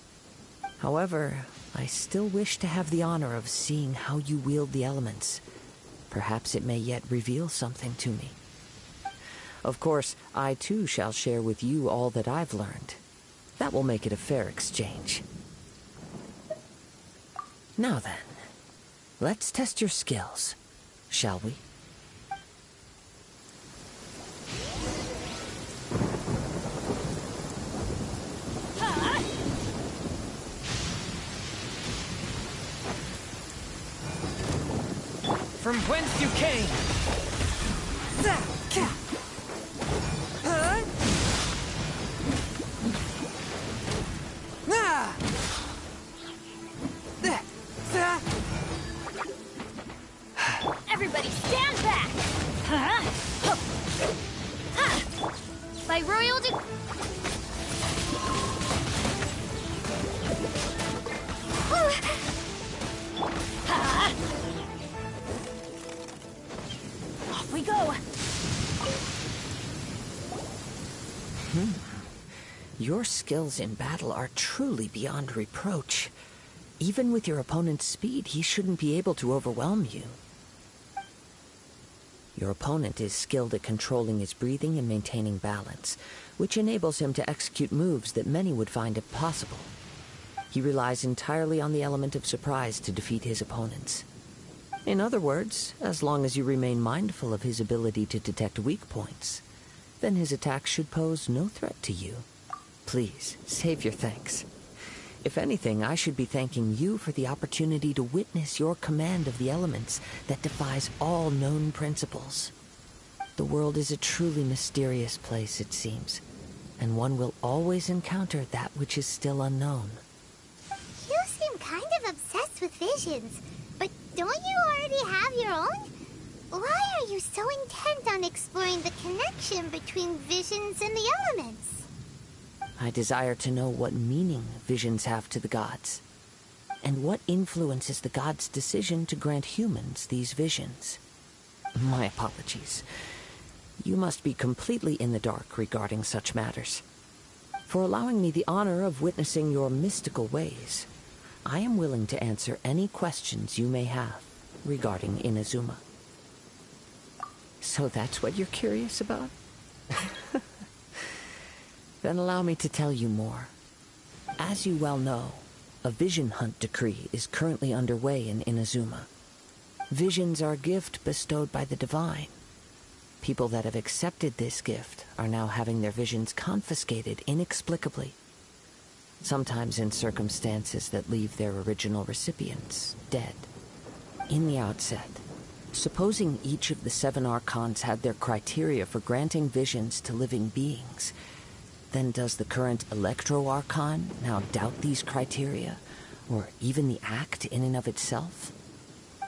However, I still wish to have the honor of seeing how you wield the elements. Perhaps it may yet reveal something to me. Of course, I too shall share with you all that I've learned. That will make it a fair exchange. Now then, let's test your skills, shall we? From whence you came! Everybody stand back! By royal Off we go! Your skills in battle are truly beyond reproach. Even with your opponent's speed, he shouldn't be able to overwhelm you. Your opponent is skilled at controlling his breathing and maintaining balance, which enables him to execute moves that many would find impossible. He relies entirely on the element of surprise to defeat his opponents. In other words, as long as you remain mindful of his ability to detect weak points, then his attacks should pose no threat to you. Please, save your thanks. If anything, I should be thanking you for the opportunity to witness your command of the elements that defies all known principles. The world is a truly mysterious place, it seems, and one will always encounter that which is still unknown. You seem kind of obsessed with visions, but don't you already have your own? Why are you so intent on exploring the connection between visions and the elements? I desire to know what meaning visions have to the gods, and what influences the gods' decision to grant humans these visions. My apologies. You must be completely in the dark regarding such matters. For allowing me the honor of witnessing your mystical ways, I am willing to answer any questions you may have regarding Inazuma. So that's what you're curious about? Then allow me to tell you more. As you well know, a vision hunt decree is currently underway in Inazuma. Visions are a gift bestowed by the divine. People that have accepted this gift are now having their visions confiscated inexplicably, sometimes in circumstances that leave their original recipients dead. In the outset, supposing each of the 7 archons had their criteria for granting visions to living beings, then does the current Electro-Archon now doubt these criteria, or even the act in and of itself?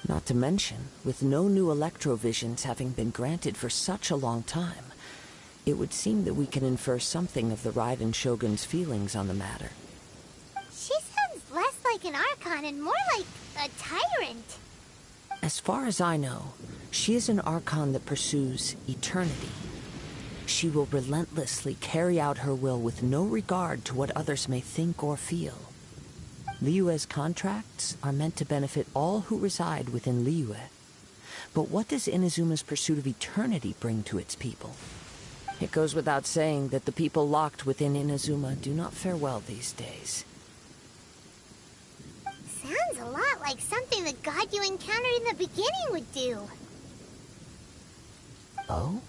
Not to mention, with no new Electro-visions having been granted for such a long time, it would seem that we can infer something of the Raiden Shogun's feelings on the matter. She sounds less like an Archon and more like a tyrant. As far as I know, she is an Archon that pursues eternity. She will relentlessly carry out her will with no regard to what others may think or feel. Liyue's contracts are meant to benefit all who reside within Liyue. But what does Inazuma's pursuit of eternity bring to its people? It goes without saying that the people locked within Inazuma do not fare well these days. Sounds a lot like something the god you encountered in the beginning would do. Oh?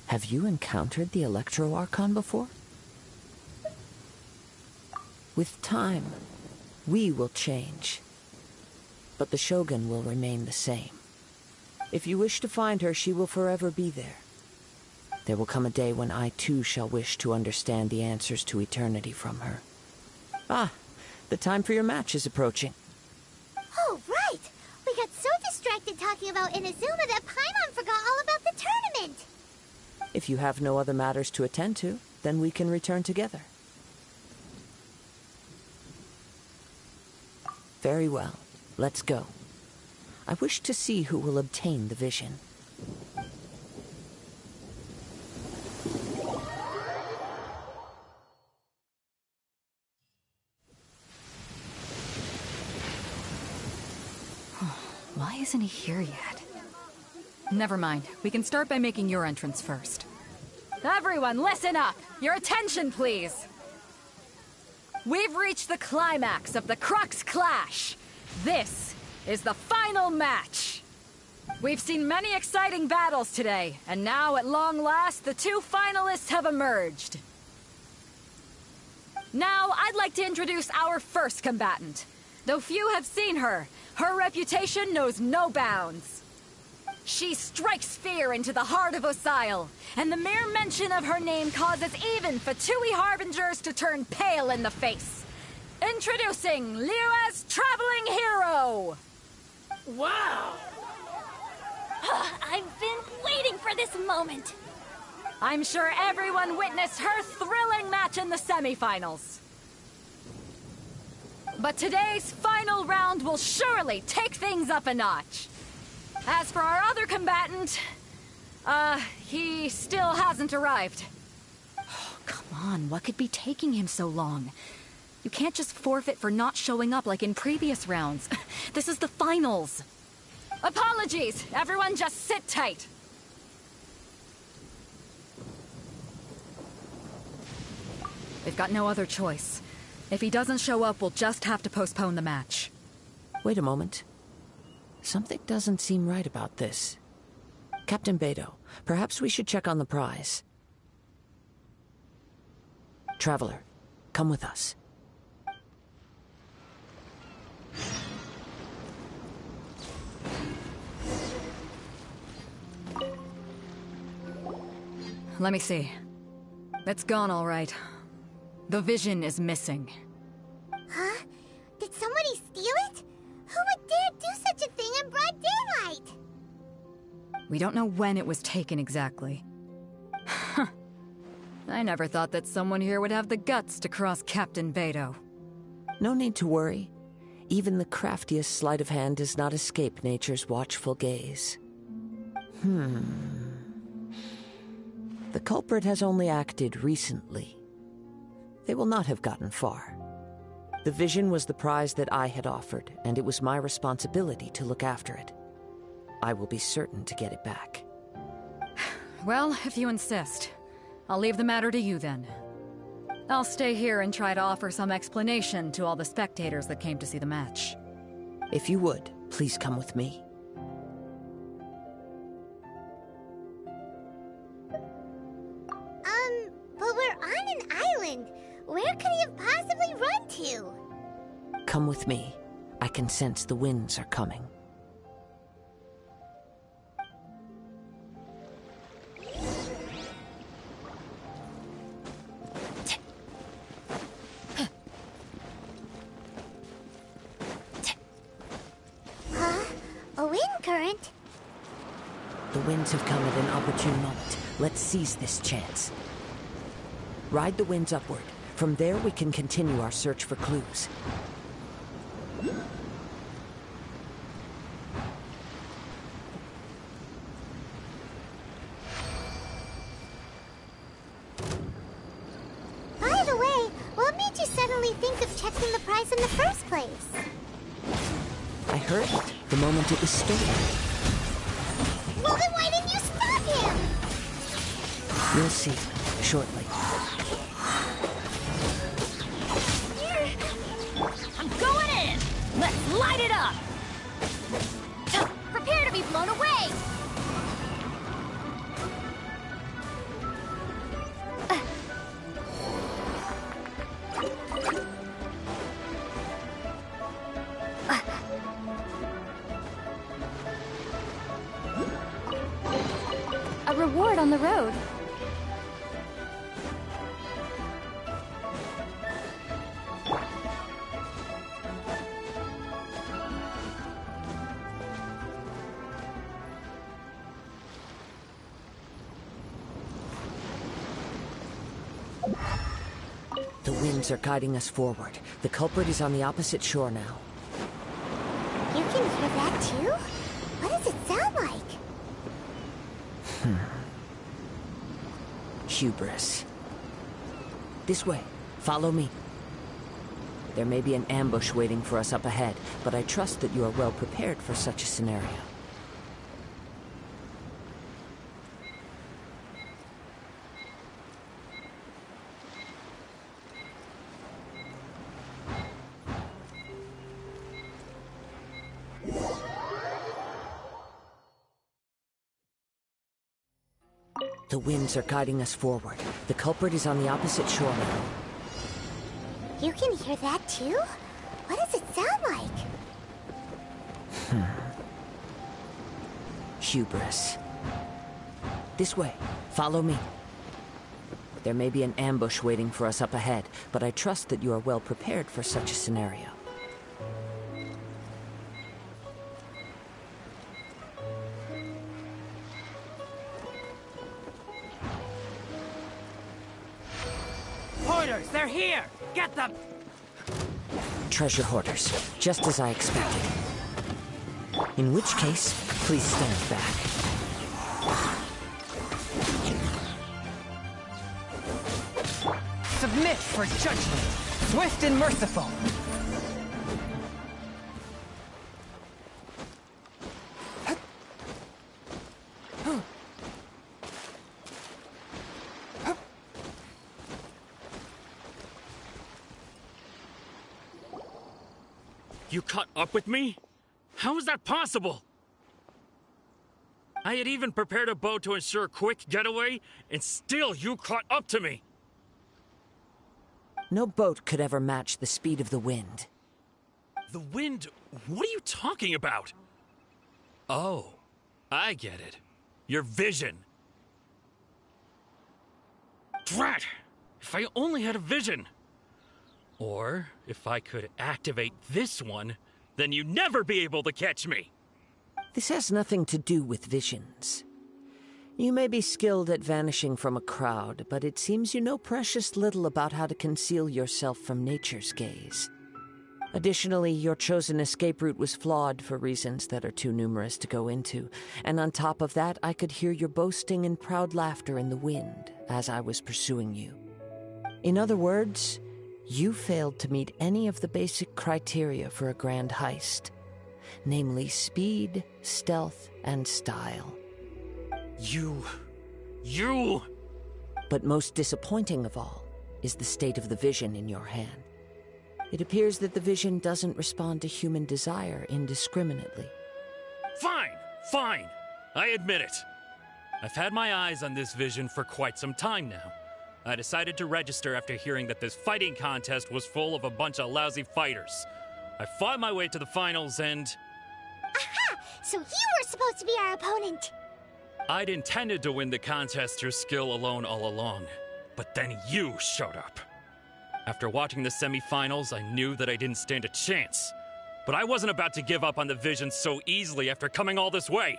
Have you encountered the Electro-Archon before? With time, we will change, but the Shogun will remain the same. If you wish to find her, she will forever be there. There will come a day when I too shall wish to understand the answers to eternity from her. Ah, the time for your match is approaching. Oh, right! We got so distracted talking about Inazuma that Paimon forgot all about the tournament! If you have no other matters to attend to, then we can return together. Very well. Let's go. I wish to see who will obtain the vision. Why isn't he here yet? Never mind. We can start by making your entrance first. Everyone, listen up! Your attention, please! We've reached the climax of the Crux Clash. This is the final match. We've seen many exciting battles today, and now at long last, the 2 finalists have emerged. Now, I'd like to introduce our first combatant. Though few have seen her, her reputation knows no bounds. She strikes fear into the heart of Osile, and the mere mention of her name causes even Fatui Harbingers to turn pale in the face. Introducing Liyue's traveling hero! Wow! I've been waiting for this moment. I'm sure everyone witnessed her thrilling match in the semifinals. But today's final round will surely take things up a notch. As for our other combatant, he still hasn't arrived. Oh, come on, what could be taking him so long? You can't just forfeit for not showing up like in previous rounds. This is the finals. Apologies, everyone just sit tight. We've got no other choice. If he doesn't show up, we'll just have to postpone the match. Wait a moment. Something doesn't seem right about this. Captain Beidou, perhaps we should check on the prize. Traveler, come with us. Let me see. It's gone all right. The vision is missing. Huh? Did somebody steal it? Who would dare do such a thing in broad daylight? We don't know when it was taken exactly. I never thought that someone here would have the guts to cross Captain Beidou. No need to worry. Even the craftiest sleight of hand does not escape nature's watchful gaze. The culprit has only acted recently. They will not have gotten far. The vision was the prize that I had offered, and it was my responsibility to look after it. I will be certain to get it back. Well, if you insist. I'll leave the matter to you then. I'll stay here and try to offer some explanation to all the spectators that came to see the match. If you would, please come with me. happened? Where could he have possibly run to? Come with me. I can sense the winds are coming. Huh? A wind current? The winds have come at an opportune moment. Let's seize this chance. Ride the winds upward. From there, we can continue our search for clues. By the way, what made you suddenly think of checking the price in the first place? I heard it the moment it was stolen. Well, then why didn't you stop him? You'll see shortly. I'm going in! Let's light it up! Prepare to be blown away! A reward on the road. The winds are guiding us forward. The culprit is on the opposite shore now. You can hear that too? What does it sound like? Hubris. This way. Follow me. There may be an ambush waiting for us up ahead, but I trust that you are well prepared for such a scenario. The winds are guiding us forward. The culprit is on the opposite shore now. You can hear that too? What does it sound like? Hubris. This way. Follow me. There may be an ambush waiting for us up ahead, but I trust that you are well prepared for such a scenario. Hoarders, they're here! Get them! Treasure hoarders, just as I expected. In which case, please stand back. Submit for judgment, swift and merciful. You caught up with me? How is that possible? I had even prepared a boat to ensure a quick getaway, and still you caught up to me! No boat could ever match the speed of the wind. The wind? What are you talking about? Oh, I get it. Your vision. Drat! If I only had a vision! Or, if I could activate this one, then you'd never be able to catch me! This has nothing to do with visions. You may be skilled at vanishing from a crowd, but it seems you know precious little about how to conceal yourself from nature's gaze. Additionally, your chosen escape route was flawed for reasons that are too numerous to go into, and on top of that, I could hear your boasting and proud laughter in the wind as I was pursuing you. In other words, you failed to meet any of the basic criteria for a grand heist, namely speed, stealth, and style. You... But most disappointing of all is the state of the vision in your hand. It appears that the vision doesn't respond to human desire indiscriminately. Fine. I admit it. I've had my eyes on this vision for quite some time now. I decided to register after hearing that this fighting contest was full of a bunch of lousy fighters. I fought my way to the finals and... Aha! So you were supposed to be our opponent! I'd intended to win the contest through skill alone all along, but then you showed up. After watching the semifinals, I knew that I didn't stand a chance. But I wasn't about to give up on the vision so easily after coming all this way.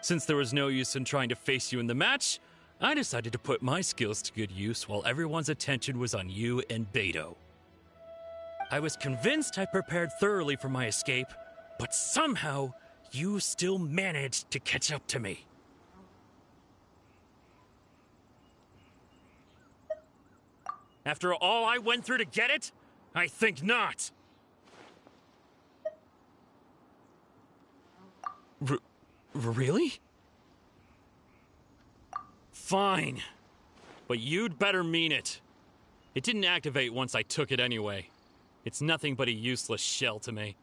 Since there was no use in trying to face you in the match, I decided to put my skills to good use while everyone's attention was on you and Beto. I was convinced I prepared thoroughly for my escape, but somehow you still managed to catch up to me. After all I went through to get it? I think not. Really? Fine. But you'd better mean it. It didn't activate once I took it anyway. It's nothing but a useless shell to me.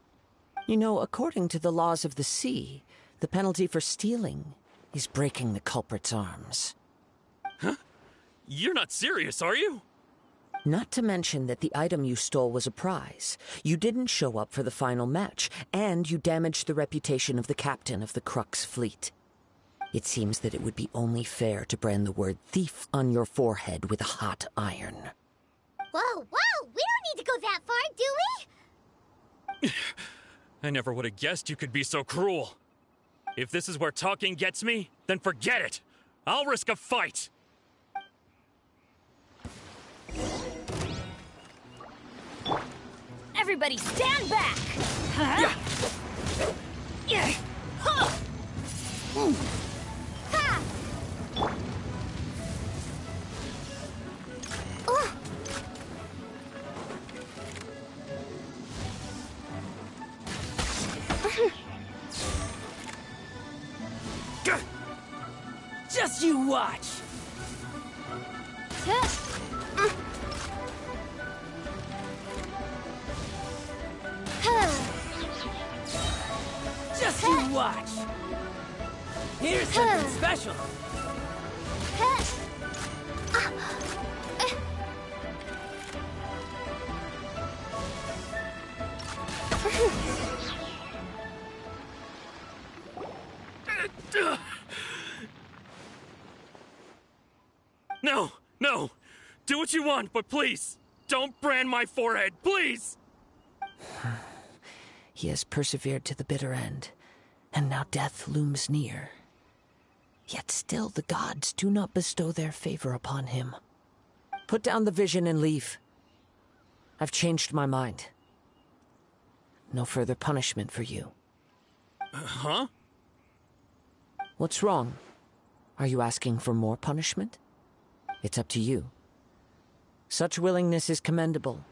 You know, according to the laws of the sea, the penalty for stealing is breaking the culprit's arms. Huh? You're not serious, are you? Not to mention that the item you stole was a prize. You didn't show up for the final match, and you damaged the reputation of the captain of the Crux fleet. It seems that it would be only fair to brand the word thief on your forehead with a hot iron. Whoa, whoa! We don't need to go that far, do we? I never would have guessed you could be so cruel. If this is where talking gets me, then forget it. I'll risk a fight. Everybody stand back! Yeah. Yeah. Huh. Ha! Oh. Just you watch! Just you watch! Here's something special! No, no! Do what you want, but please, don't brand my forehead, please! He has persevered to the bitter end, and now death looms near. Yet still the gods do not bestow their favor upon him. Put down the vision and leave. I've changed my mind. No further punishment for you. Huh? What's wrong? Are you asking for more punishment? It's up to you. Such willingness is commendable,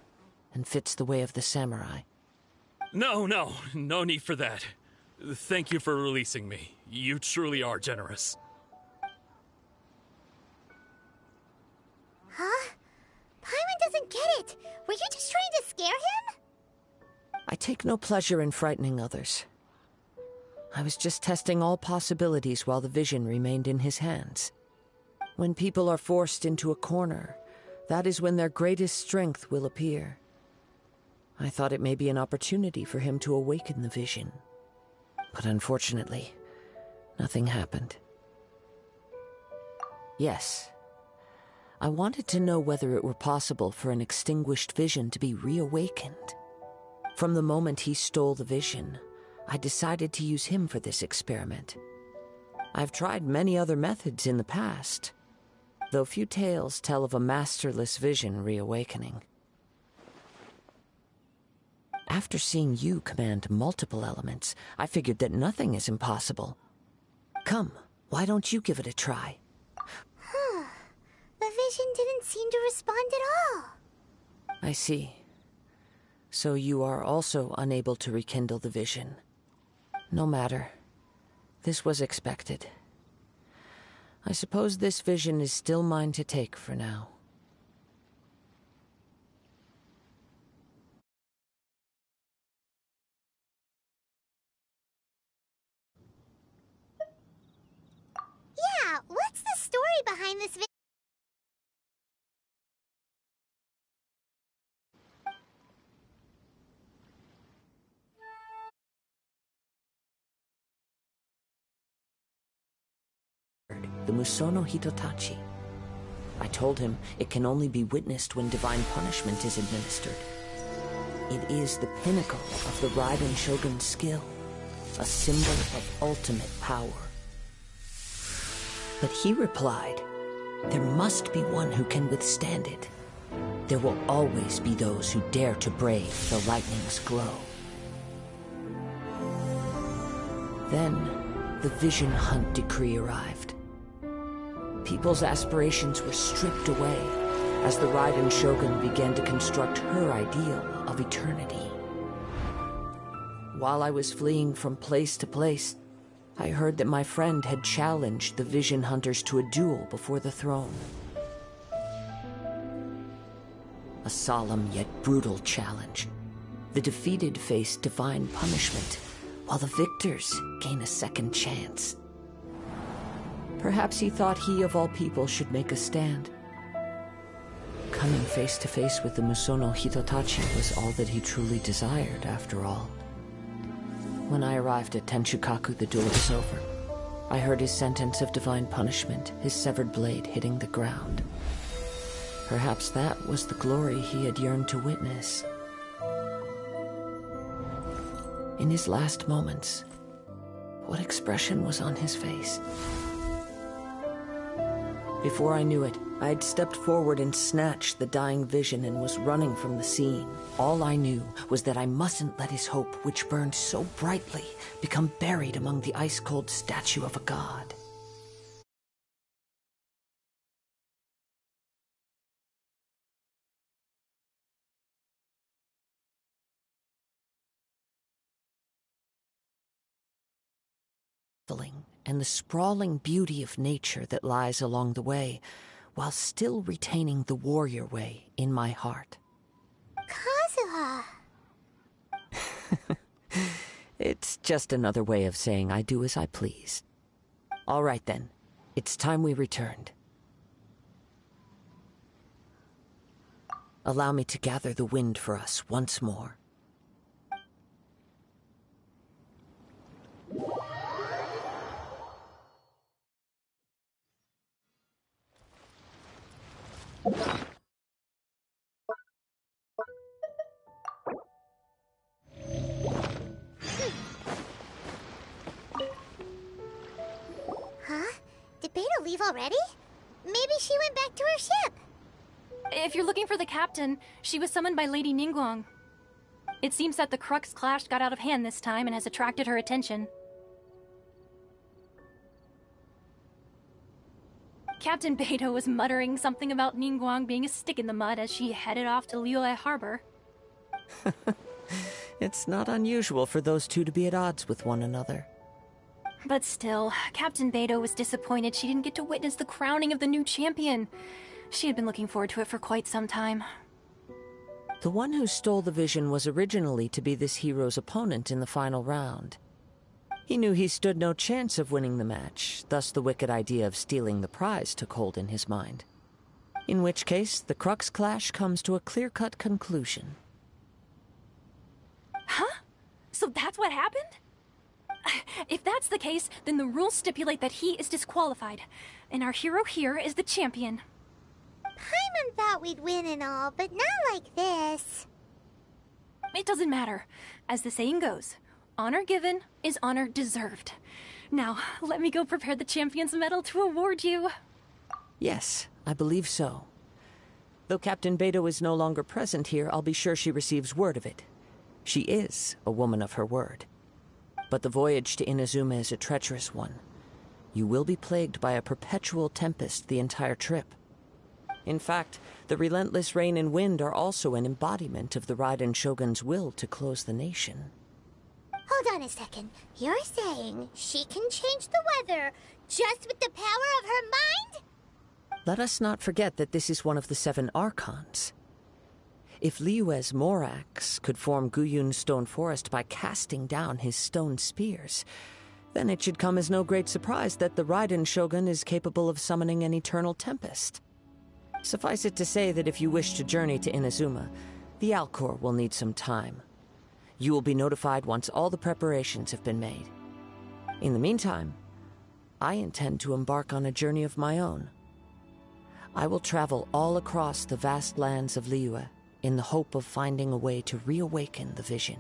and fits the way of the samurai. No need for that. Thank you for releasing me. You truly are generous. Huh? Paimon doesn't get it. Were you just trying to scare him? I take no pleasure in frightening others. I was just testing all possibilities while the vision remained in his hands. When people are forced into a corner, that is when their greatest strength will appear. I thought it may be an opportunity for him to awaken the vision. But unfortunately, nothing happened. Yes, I wanted to know whether it were possible for an extinguished vision to be reawakened. From the moment he stole the vision, I decided to use him for this experiment. I've tried many other methods in the past, though few tales tell of a masterless vision reawakening. After seeing you command multiple elements, I figured that nothing is impossible. Come, why don't you give it a try? The vision didn't seem to respond at all. I see. So you are also unable to rekindle the vision. No matter. This was expected. I suppose this vision is still mine to take for now. Yeah, what's the story behind this video? the Musono Hitotachi. I told him it can only be witnessed when divine punishment is administered. It is the pinnacle of the Raiden Shogun's skill, a symbol of ultimate power. But he replied, there must be one who can withstand it. There will always be those who dare to brave the lightning's glow. Then, the Vision Hunt decree arrived. People's aspirations were stripped away as the Raiden Shogun began to construct her ideal of eternity. While I was fleeing from place to place, I heard that my friend had challenged the Vision Hunters to a duel before the throne. A solemn yet brutal challenge. The defeated face divine punishment, while the victors gain a second chance. Perhaps he thought he of all people should make a stand. Coming face to face with the Musono Hitotachi was all that he truly desired, after all. When I arrived at Tenchukaku, the duel was over. I heard his sentence of divine punishment, his severed blade hitting the ground. Perhaps that was the glory he had yearned to witness. In his last moments, what expression was on his face? Before I knew it, I had stepped forward and snatched the dying vision and was running from the scene. All I knew was that I mustn't let his hope, which burned so brightly, become buried among the ice-cold statue of a god. And the sprawling beauty of nature that lies along the way, while still retaining the warrior way in my heart. Kazuha! It's just another way of saying I do as I please. All right then, it's time we returned. Allow me to gather the wind for us once more. Huh? Did Beta leave already? Maybe she went back to her ship. If you're looking for the captain, she was summoned by Lady Ningguang. It seems that the Crux clash got out of hand this time and has attracted her attention. Captain Beidou was muttering something about Ningguang being a stick in the mud as she headed off to Liyue Harbor. It's not unusual for those two to be at odds with one another. But still, Captain Beidou was disappointed she didn't get to witness the crowning of the new champion. She had been looking forward to it for quite some time. The one who stole the vision was originally to be this hero's opponent in the final round. He knew he stood no chance of winning the match, thus the wicked idea of stealing the prize took hold in his mind. In which case, the Crux clash comes to a clear-cut conclusion. Huh? So that's what happened? If that's the case, then the rules stipulate that he is disqualified, and our hero here is the champion. Paimon thought we'd win and all, but not like this. It doesn't matter. As the saying goes, honor given is honor deserved. Now, let me go prepare the champion's medal to award you. Yes, I believe so. Though Captain Beidou is no longer present here, I'll be sure she receives word of it. She is a woman of her word. But the voyage to Inazuma is a treacherous one. You will be plagued by a perpetual tempest the entire trip. In fact, the relentless rain and wind are also an embodiment of the Raiden Shogun's will to close the nation. Hold on a second. You're saying she can change the weather just with the power of her mind? Let us not forget that this is one of the 7 Archons. If Liyue's Morax could form Guyun's stone forest by casting down his stone spears, then it should come as no great surprise that the Raiden Shogun is capable of summoning an eternal tempest. Suffice it to say that if you wish to journey to Inazuma, the Alcor will need some time. You will be notified once all the preparations have been made. In the meantime, I intend to embark on a journey of my own. I will travel all across the vast lands of Liyue in the hope of finding a way to reawaken the vision.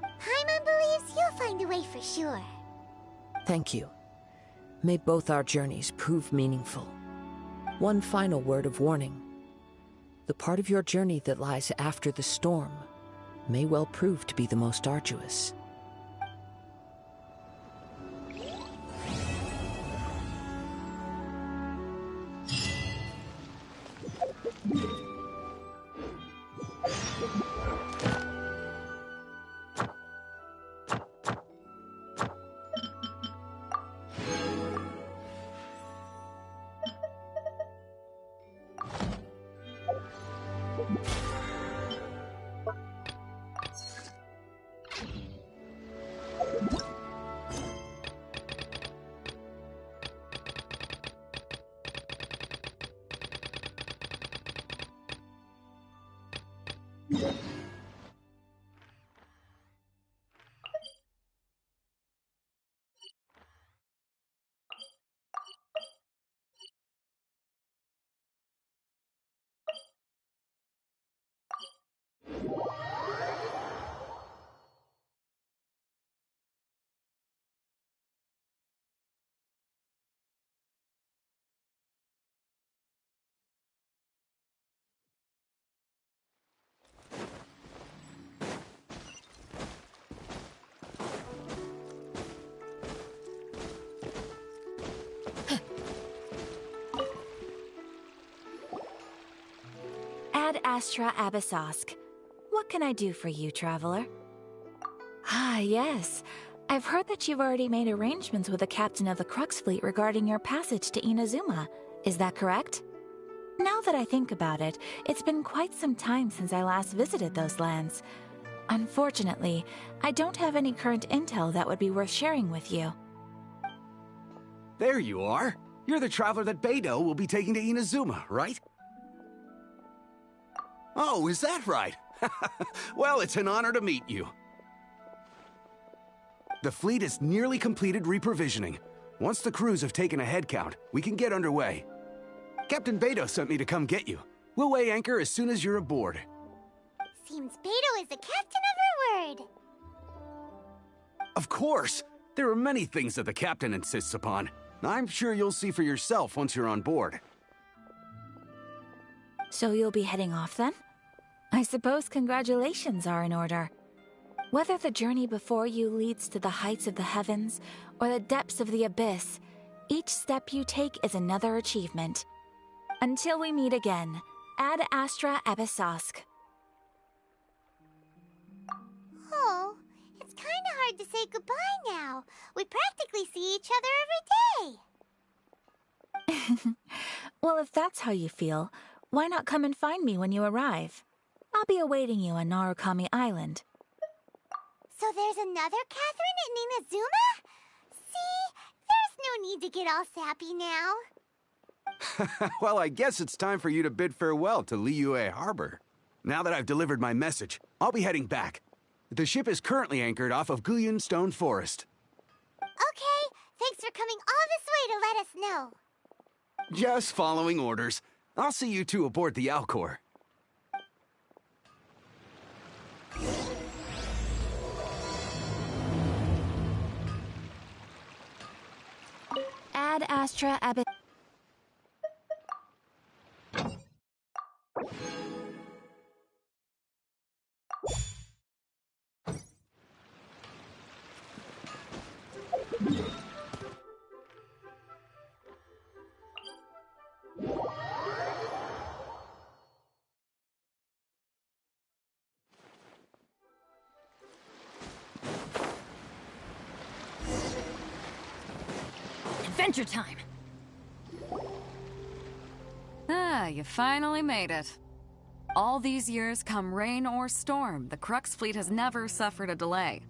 Paimon believes you'll find a way for sure. Thank you. May both our journeys prove meaningful. One final word of warning. The part of your journey that lies after the storm may well prove to be the most arduous. Ad Astra Abyssosk. What can I do for you, traveler? Ah, yes. I've heard that you've already made arrangements with the captain of the Crux fleet regarding your passage to Inazuma. Is that correct? Now that I think about it, it's been quite some time since I last visited those lands. Unfortunately, I don't have any current intel that would be worth sharing with you. There you are. You're the traveler that Beidou will be taking to Inazuma, right? Oh, is that right? Well, it's an honor to meet you. The fleet has nearly completed reprovisioning. Once the crews have taken a head count, we can get underway. Captain Beidou sent me to come get you. We'll weigh anchor as soon as you're aboard. Seems Beidou is the captain of her word. Of course! There are many things that the captain insists upon. I'm sure you'll see for yourself once you're on board. So you'll be heading off then? I suppose congratulations are in order. Whether the journey before you leads to the heights of the heavens or the depths of the abyss, each step you take is another achievement. Until we meet again, Ad Astra Abyssosk. Oh, it's kinda hard to say goodbye now. We practically see each other every day. Well, if that's how you feel, why not come and find me when you arrive? I'll be awaiting you on Narukami Island. So there's another Catherine in Inazuma? See, there's no need to get all sappy now. Well, I guess it's time for you to bid farewell to Liyue Harbor. Now that I've delivered my message, I'll be heading back. The ship is currently anchored off of Guyun Stone Forest. Okay, thanks for coming all this way to let us know. Just following orders. I'll see you two aboard the Alcor. Ad Astra Abyssosk. Adventure time! Ah, you finally made it. All these years, come rain or storm, the Crux fleet has never suffered a delay.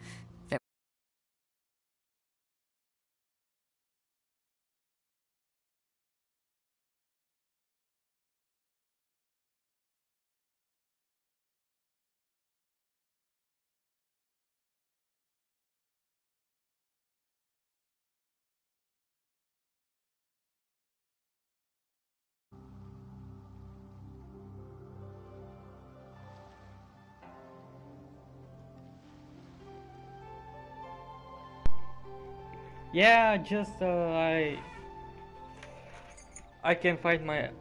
Yeah, just I can find my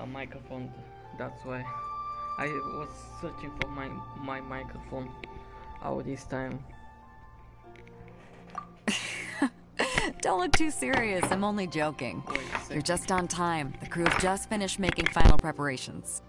microphone. That's why I was searching for my microphone all this time. Don't look too serious. I'm only joking. You're just on time. The crew have just finished making final preparations.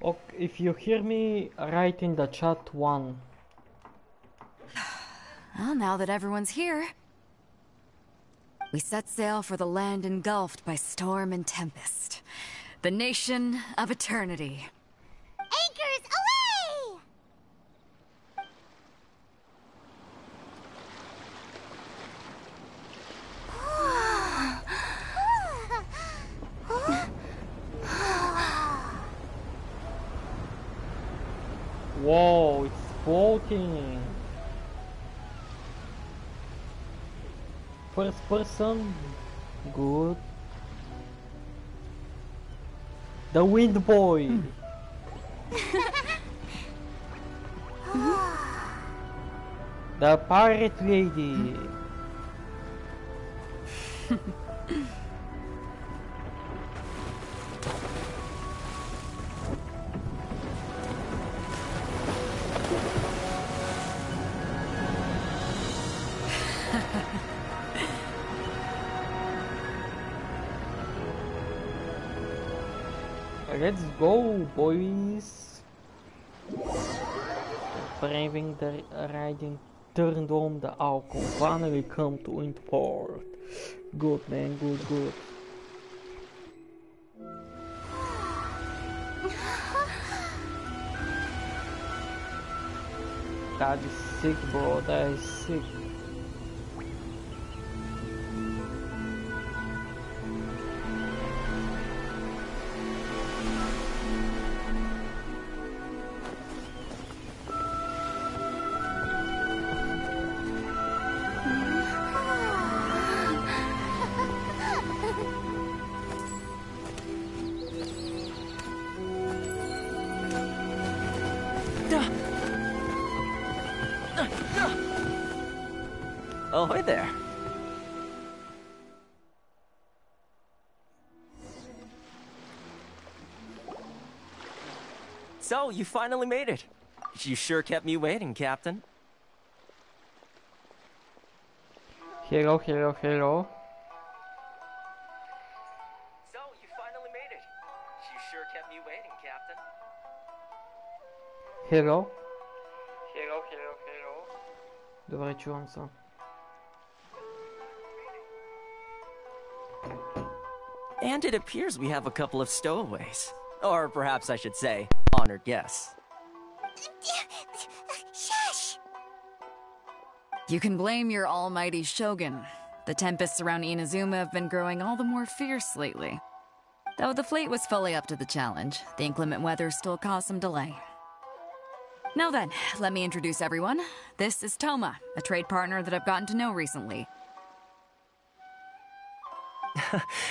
Okay, if you hear me, write in the chat 1. Well, now that everyone's here, we set sail for the land engulfed by storm and tempest. The nation of eternity. Anchors away! Whoa, it's floating. First person, good. The wind boy. The pirate lady. Let's go, boys. Braving the riding turned on the alcohol. Finally come to Windport. Good, man, good. That is sick, bro. That is sick. Oh, hi there. So, you finally made it. You sure kept me waiting, Captain. Hello. So, you finally made it. You sure kept me waiting, Captain. Hello. Добре, чувам се. And it appears we have a couple of stowaways. Or perhaps I should say, honored guests. Shush! You can blame your almighty shogun. The tempests around Inazuma have been growing all the more fierce lately. Though the fleet was fully up to the challenge, the inclement weather still caused some delay. Now then, let me introduce everyone. This is Toma, a trade partner that I've gotten to know recently.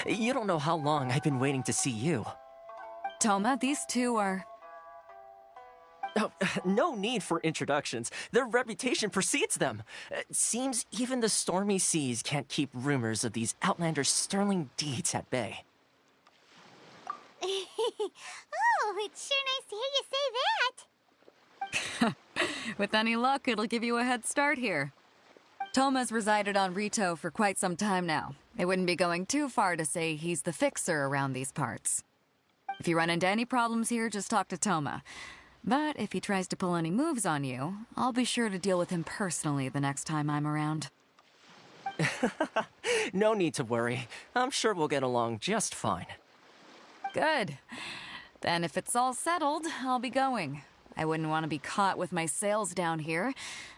You don't know how long I've been waiting to see you. Toma, these two are... Oh, no need for introductions. Their reputation precedes them. Seems even the stormy seas can't keep rumors of these outlanders' sterling deeds at bay. Oh, it's sure nice to hear you say that. With any luck, it'll give you a head start here. Toma's resided on Rito for quite some time now. It wouldn't be going too far to say he's the fixer around these parts. If you run into any problems here, just talk to Toma. But if he tries to pull any moves on you, I'll be sure to deal with him personally the next time I'm around. No need to worry. I'm sure we'll get along just fine. Good. Then if it's all settled, I'll be going. I wouldn't want to be caught with my sails down here.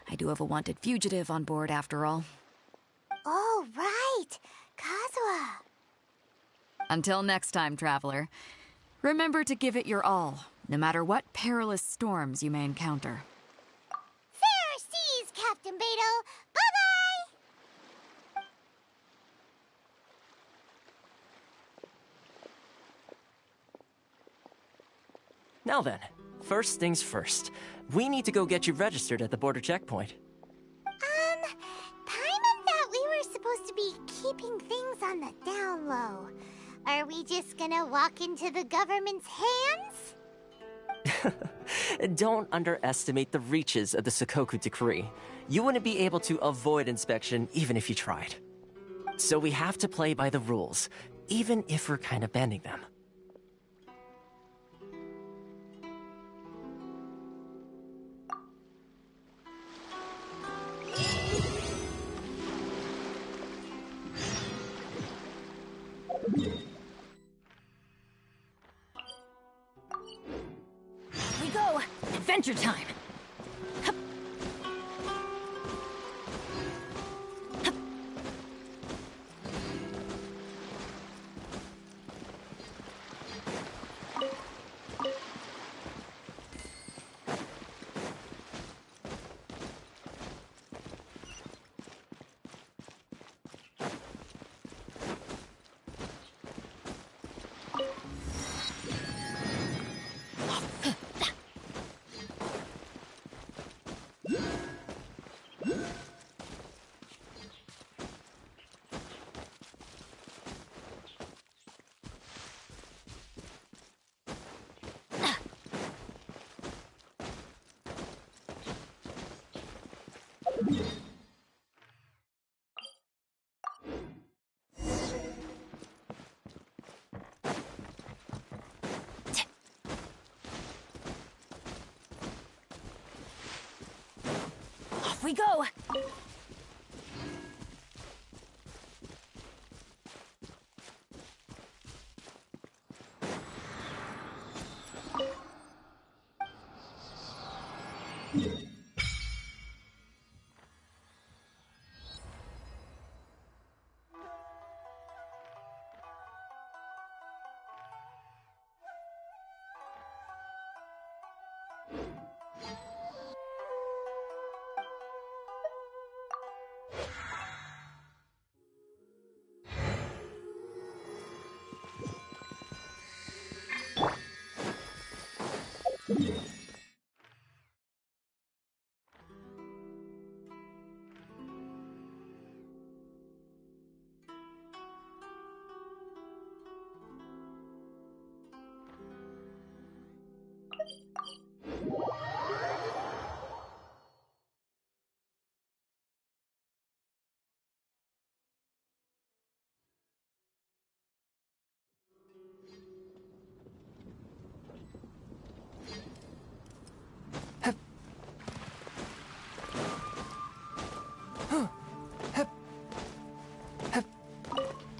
I do have a wanted fugitive on board after all. Oh, right! Kazuha! Until next time, traveler. Remember to give it your all, no matter what perilous storms you may encounter. Fair seas, Captain Beidou! Bye-bye! Now then, first things first. We need to go get you registered at the border checkpoint. Paimon thought we were supposed to be keeping things on the down low. Are we just gonna walk into the government's hands? Don't underestimate the reaches of the Sakoku Decree. You wouldn't be able to avoid inspection even if you tried. So we have to play by the rules, even if we're kind of bending them. We go! Adventure time! Off we go!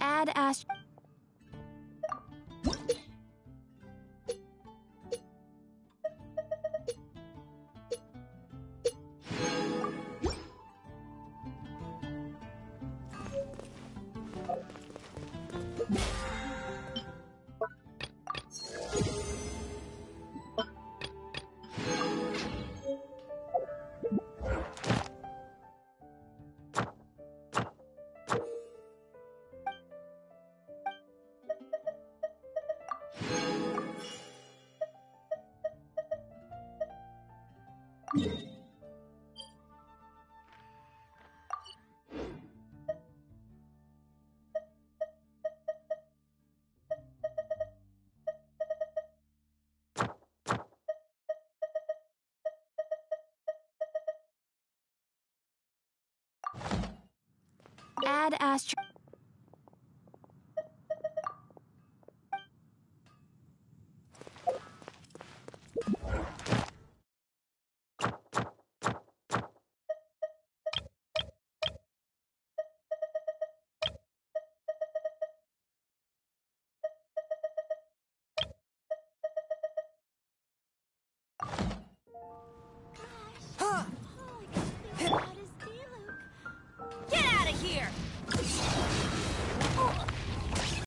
Add Ash.